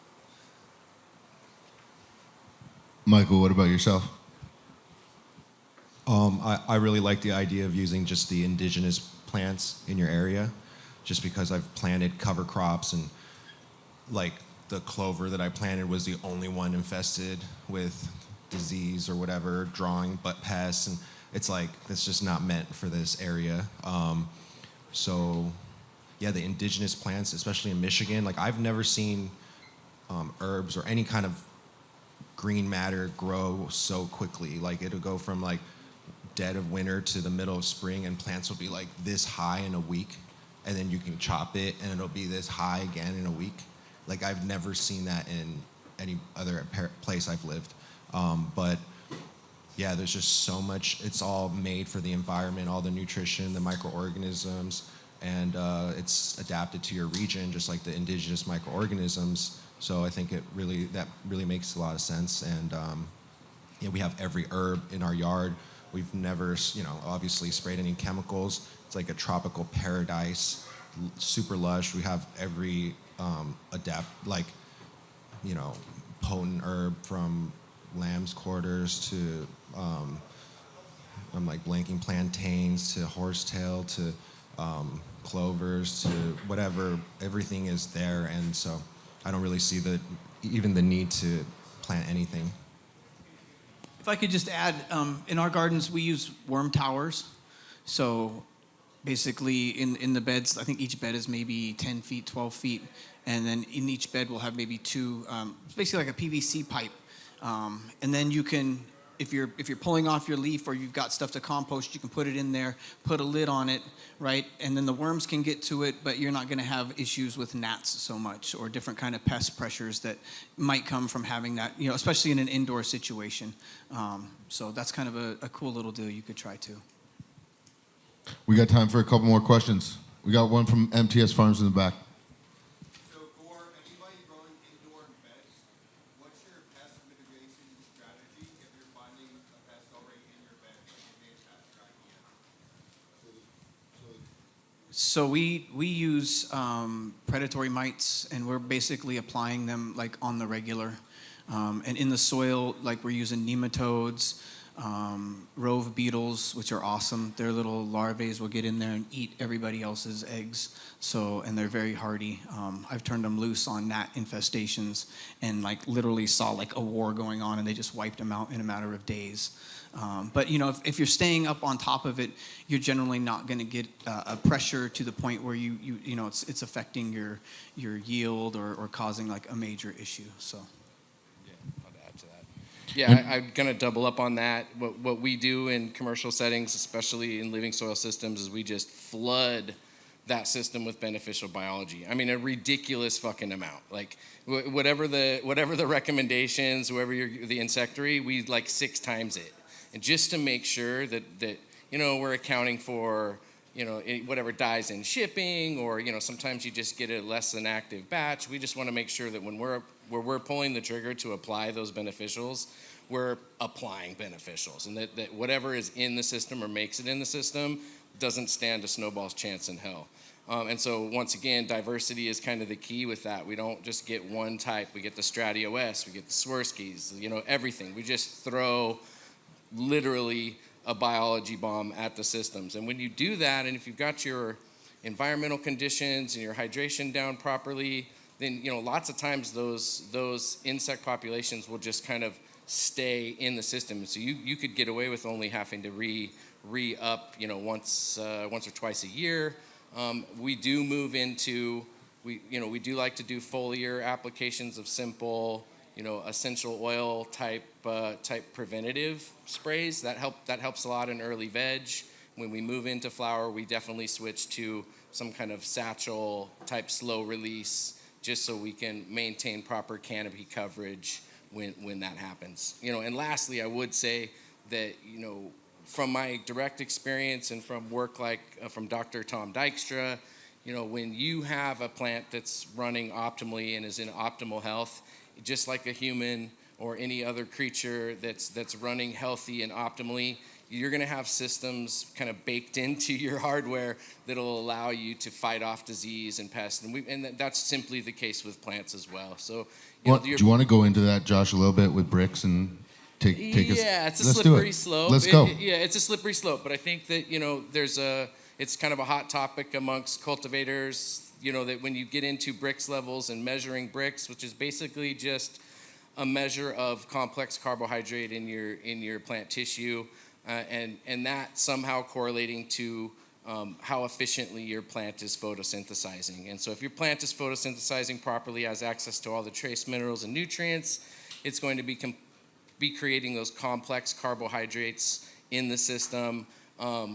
Michael, what about yourself? I really like the idea of using just the indigenous plants in your area, just because I've planted cover crops, and like the clover that I planted was the only one infested with disease or whatever, drawing but pests, and it's like that's just not meant for this area. So yeah, the indigenous plants, especially in Michigan, like I've never seen herbs or any kind of green matter grow so quickly. Like it'll go from like dead of winter to the middle of spring, and plants will be like this high in a week, and then you can chop it and it'll be this high again in a week. Like I've never seen that in any other place I've lived. But yeah, there's just so much. It's all made for the environment, all the nutrition, the microorganisms, and it's adapted to your region, just like the indigenous microorganisms. So I think that really makes a lot of sense. And yeah, we have every herb in our yard. We've never, obviously sprayed any chemicals. It's like a tropical paradise, super lush. We have every potent herb, from lamb's quarters to I'm like blanking, plantains to horsetail to clovers to whatever. Everything is there, and so I don't really see even the need to plant anything. If I could just add, in our gardens we use worm towers. So basically in the beds, I think each bed is maybe 10 feet, 12 feet, and then in each bed we'll have maybe two, it's basically like a PVC pipe, and then you can, if you're pulling off your leaf or you've got stuff to compost, you can put it in there, put a lid on it, right, and then the worms can get to it, but you're not going to have issues with gnats so much or different kind of pest pressures that might come from having that, especially in an indoor situation. So that's kind of a cool little deal you could try too. We got time for a couple more questions. We got one from MTS Farms in the back. So for anybody growing indoor in beds, what's your pest mitigation strategy if you're finding a pest already in your bed, like a big pest or idea? So we use predatory mites, and we're basically applying them like on the regular. And in the soil, like we're using nematodes, rove beetles, which are awesome. Their little larvae will get in there and eat everybody else's eggs. And they're very hardy. I've turned them loose on gnat infestations and like literally saw like a war going on, and they just wiped them out in a matter of days. But if you're staying up on top of it, you're generally not going to get a pressure to the point where it's affecting your yield or causing like a major issue. So. I'll add to that. Yeah, I'm going to double up on that. What we do in commercial settings, especially in living soil systems, is we just flood that system with beneficial biology. I mean, a ridiculous fucking amount. Like whatever the recommendations, whoever the insectary, we like 6 times it. And just to make sure that we're accounting for whatever dies in shipping, or sometimes you just get a less than active batch. We just want to make sure that when we're pulling the trigger to apply those beneficials, we're applying beneficials, and that whatever is in the system or makes it in the system doesn't stand a snowball's chance in hell. And so once again, diversity is kind of the key with that. We don't just get one type. We get the Stratios, we get the Swerskis, everything. We just throw literally a biology bomb at the systems. And when you do that, and if you've got your environmental conditions and your hydration down properly, then lots of times those insect populations will just kind of stay in the system. So you could get away with only having to re-up once or twice a year. We do move into we do like to do foliar applications of simple essential oil type preventative sprays. That helps a lot in early veg. When we move into flower, we definitely switch to some kind of satchel type slow release, just so we can maintain proper canopy coverage when that happens. And lastly, I would say that from my direct experience and from work like from Dr. Tom Dykstra, when you have a plant that's running optimally and is in optimal health, just like a human or any other creature that's running healthy and optimally, you're going to have systems kind of baked into your hardware that'll allow you to fight off disease and pests. And that's simply the case with plants as well. So, Do you want to go into that, Josh, a little bit with bricks and take us? Yeah, it's a Let's slippery do it. slope. Let's go. It's a slippery slope. But I think that it's kind of a hot topic amongst cultivators. That when you get into bricks levels and measuring bricks, which is basically just a measure of complex carbohydrate in your plant tissue, and that somehow correlating to how efficiently your plant is photosynthesizing. And so if your plant is photosynthesizing properly, has access to all the trace minerals and nutrients, it's going to be creating those complex carbohydrates in the system,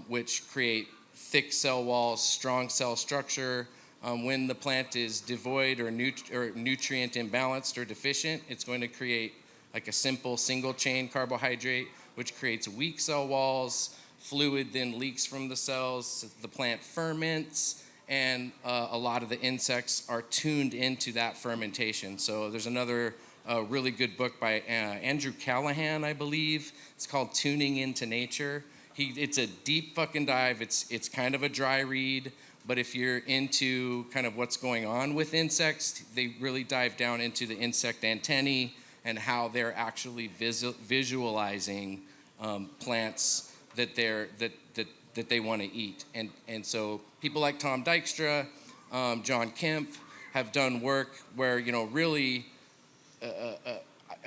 which create thick cell walls, strong cell structure. When the plant is devoid or nutrient imbalanced or deficient, it's going to create like a simple single chain carbohydrate, which creates weak cell walls. Fluid then leaks from the cells, the plant ferments, and a lot of the insects are tuned into that fermentation. So there's another really good book by Andrew Callahan, I believe. It's called Tuning into Nature. It's a deep fucking dive. It's kind of a dry read. But if you're into kind of what's going on with insects, they really dive down into the insect antennae and how they're actually visualizing plants that they want to eat. And so people like Tom Dykstra, John Kemp have done work where really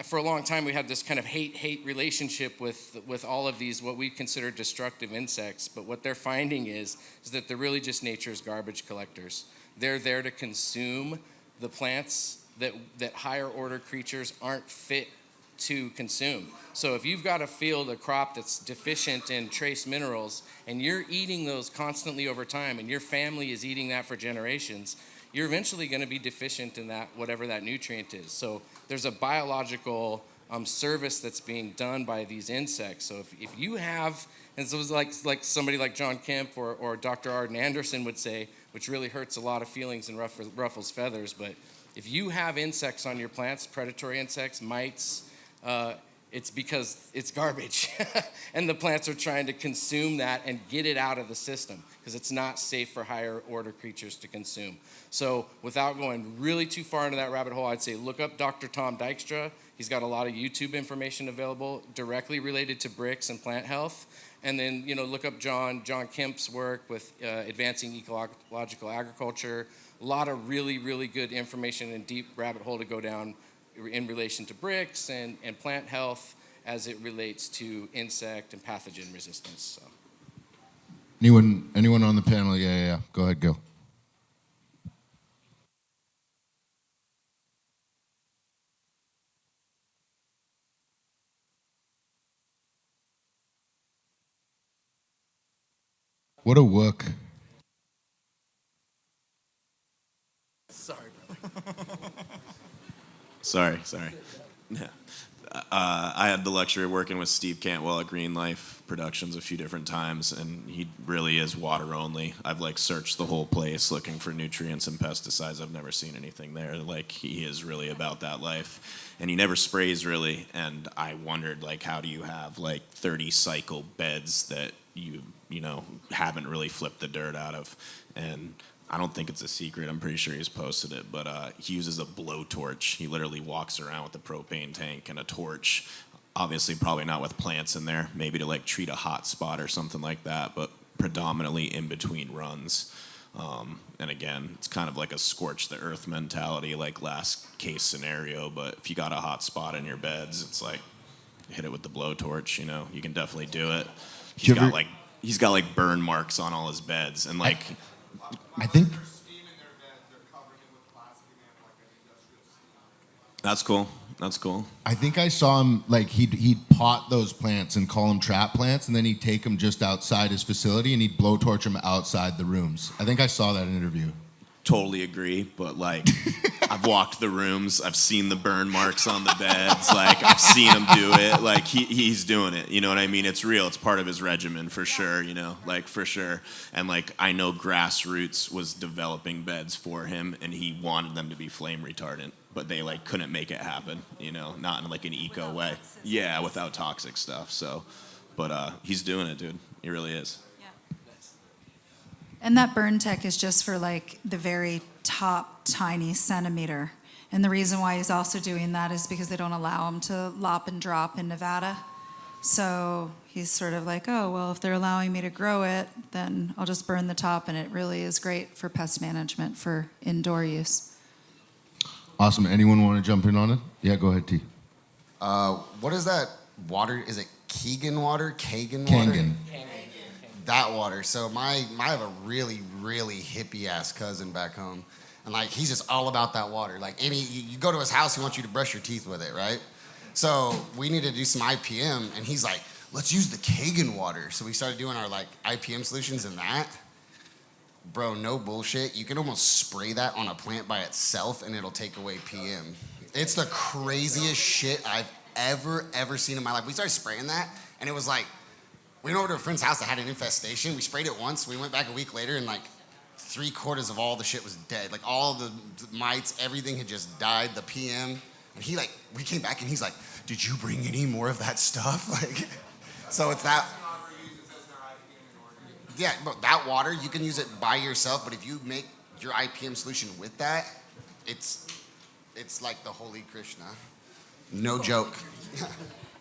for a long time we had this kind of hate relationship with all of these what we consider destructive insects. But what they're finding is that they're really just nature's garbage collectors. They're there to consume the plants that higher order creatures aren't fit to consume. So if you've got a field, a crop that's deficient in trace minerals, and you're eating those constantly over time, and your family is eating that for generations, you're eventually going to be deficient in that, whatever that nutrient is. So there's a biological service that's being done by these insects. So if you have, and so it's like somebody like John Kemp or Dr. Arden Anderson would say, which really hurts a lot of feelings and ruffles feathers, but if you have insects on your plants, predatory insects, mites, it's because it's garbage. And the plants are trying to consume that and get it out of the system because it's not safe for higher order creatures to consume. So without going really too far into that rabbit hole, I'd say look up Dr. Tom Dykstra. He's got a lot of YouTube information available directly related to bricks and plant health. And then, look up John Kemp's work with advancing ecological agriculture. A lot of really, really good information and deep rabbit hole to go down in relation to bricks and plant health as it relates to insect and pathogen resistance. So. Anyone on the panel? Yeah. Go ahead, Gil. What a work. Sorry, brother. Sorry. Yeah. I had the luxury of working with Steve Cantwell at Green Life Productions a few different times, and he really is water only. I've searched the whole place looking for nutrients and pesticides. I've never seen anything there. He is really about that life, and he never sprays really. And I wondered how do you have 30 cycle beds that you haven't really flipped the dirt out of? And I don't think it's a secret. I'm pretty sure he's posted it, but he uses a blowtorch. He literally walks around with a propane tank and a torch. Obviously, probably not with plants in there. Maybe to treat a hot spot or something like that, but predominantly in between runs. And again, it's kind of like a scorch the earth mentality, last case scenario. But if you got a hot spot in your beds, it's hit it with the blowtorch. You can definitely do it. He's got burn marks on all his beds, and I think that's cool. I think I saw him he'd pot those plants and call them trap plants, and then he'd take them just outside his facility and he'd blowtorch them outside the rooms. I think I saw that interview. Totally agree, but I've walked the rooms, I've seen the burn marks on the beds, I've seen him do it, he's doing it, you know what I mean? It's real, it's part of his regimen for sure, for sure. And I know Grassroots was developing beds for him, and he wanted them to be flame retardant, but they couldn't make it happen, not in an eco way. Yeah, without toxic stuff. So, but he's doing it, dude. He really is. And that burn tech is just for the very top tiny centimeter. And the reason why he's also doing that is because they don't allow him to lop and drop in Nevada. So he's sort of oh, well, if they're allowing me to grow it, then I'll just burn the top. And it really is great for pest management for indoor use. Awesome. Anyone want to jump in on it? Yeah, go ahead, T. What is that water? Is it Keegan water? Kagan water? Kangen. That water. So I have a really, really hippie ass cousin back home, and he's just all about that water. You go to his house, he wants you to brush your teeth with it, right? So we need to do some IPM, and he's like, let's use the Kagan water. So we started doing our IPM solutions in that. Bro, no bullshit. You can almost spray that on a plant by itself, and it'll take away PM. It's the craziest shit I've ever seen in my life. We started spraying that, and it was we went over to a friend's house that had an infestation. We sprayed it once. We went back a week later, and 3/4 of all the shit was dead. All the mites, everything had just died. The PM, and we came back, and he's like, "Did you bring any more of that stuff?" So it's that. Yeah, but that water you can use it by yourself. But if you make your IPM solution with that, it's like the Holy Krishna. No joke.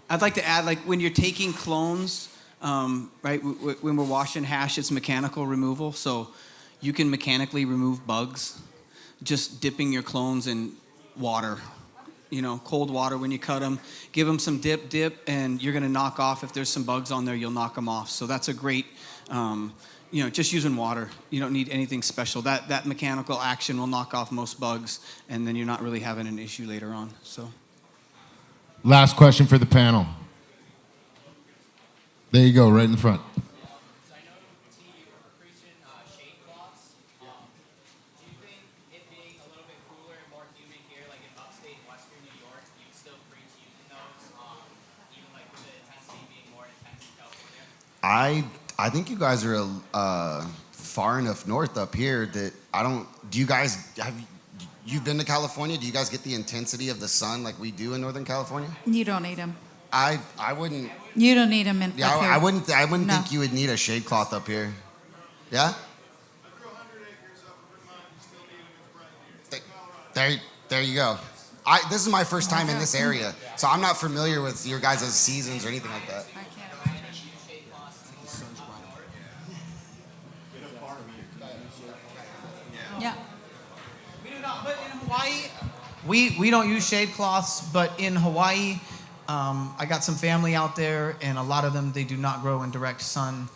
I'd like to add, when you're taking clones, right? When we're washing hash, it's mechanical removal, so you can mechanically remove bugs just dipping your clones in water cold water when you cut them. Give them some dip, and you're going to knock off, if there's some bugs on there, you'll knock them off. So that's a great, just using water. You don't need anything special. That mechanical action will knock off most bugs, and then you're not really having an issue later on. So. Last question for the panel. There you go, right in the front. So I know T, you were preaching shade cloths. Do you think it being a little bit cooler and more humid here, like in upstate Western New York, you'd still preach using those, even like with the intensity being more intense in California? I think you guys are far enough north up here that I don't. Do you guys you've been to California? Do you guys get the intensity of the sun like we do in Northern California? You don't need them. I wouldn't. You don't need them Yeah, up here. I wouldn't No. think you would need a shade cloth up here. Yeah. There you go. This is my first time in this area, so I'm not familiar with your guys' seasons or anything like that. I can't. Yeah. We do not, but in Hawaii, we don't use shade cloths, but in Hawaii, I got some family out there, and a lot of them, they do not grow in direct sun.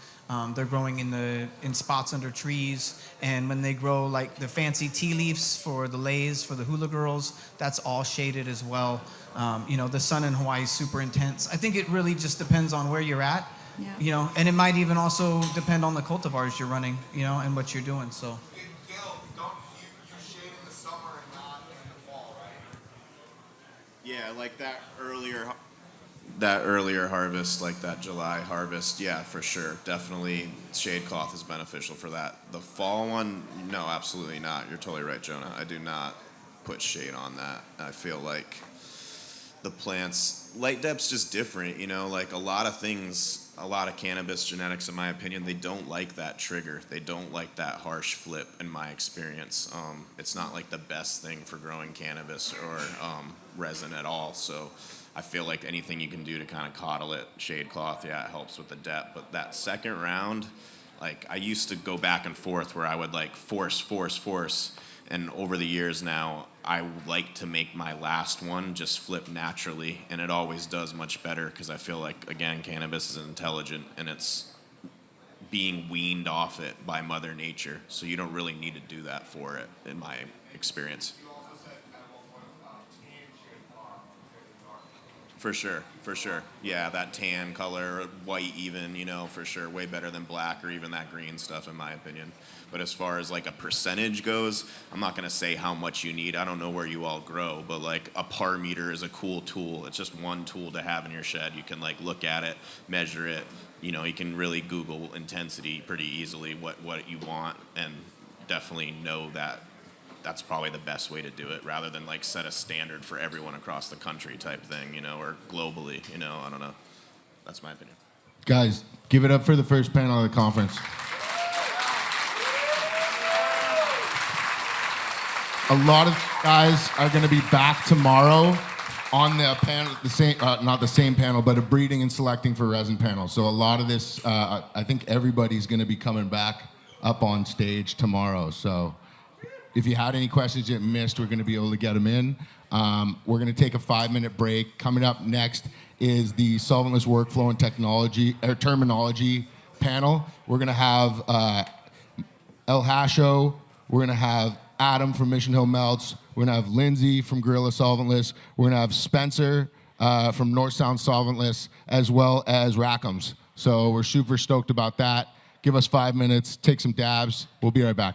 They're growing in spots under trees, and when they grow like the fancy tea leaves for the leis, for the hula girls, that's all shaded as well. The sun in Hawaii is super intense. I think it really just depends on where you're at, Yeah. and it might even also depend on the cultivars you're running, and what you're doing, so. Gil, don't you shade in the summer and not in the fall, right? Yeah, like that earlier harvest, like that July harvest, yeah, for sure. Definitely shade cloth is beneficial for that. The fall one, no, absolutely not. You're totally right, Jonah. I do not put shade on that. I feel like the plants, light depth's just different, like a lot of things, a lot of cannabis genetics, in my opinion, they don't like that trigger. They don't like that harsh flip, in my experience. It's not like the best thing for growing cannabis or resin at all. So I feel like anything you can do to kind of coddle it, shade cloth, yeah, it helps with the depth. But that second round, like I used to go back and forth where I would like force. And over the years now, I like to make my last one just flip naturally, and it always does much better because I feel like, again, cannabis is intelligent and it's being weaned off it by Mother Nature. So you don't really need to do that for it, in my experience. For sure. Yeah, that tan color, white even, for sure. Way better than black or even that green stuff, in my opinion. But as far as like a percentage goes, I'm not going to say how much you need. I don't know where you all grow, but like a par meter is a cool tool. It's just one tool to have in your shed. You can like look at it, measure it. You can really Google intensity pretty easily, what you want, and definitely know that that's probably the best way to do it, rather than like set a standard for everyone across the country type thing, or globally, I don't know. That's my opinion. Guys, give it up for the first panel of the conference. A lot of guys are going to be back tomorrow on the panel, not the same panel, but a breeding and selecting for resin panel. So a lot of this, I think everybody's going to be coming back up on stage tomorrow. So if you had any questions you missed, we're going to be able to get them in. We're going to take a 5-minute break. Coming up next is the solventless workflow and technology or terminology panel. We're going to have El Hasho. We're going to have Adam from Mission Hill Melts. We're going to have Lindsay from Gorilla Solventless. We're going to have Spencer from North Sound Solventless, as well as Rackham's. So we're super stoked about that. Give us 5 minutes, take some dabs. We'll be right back.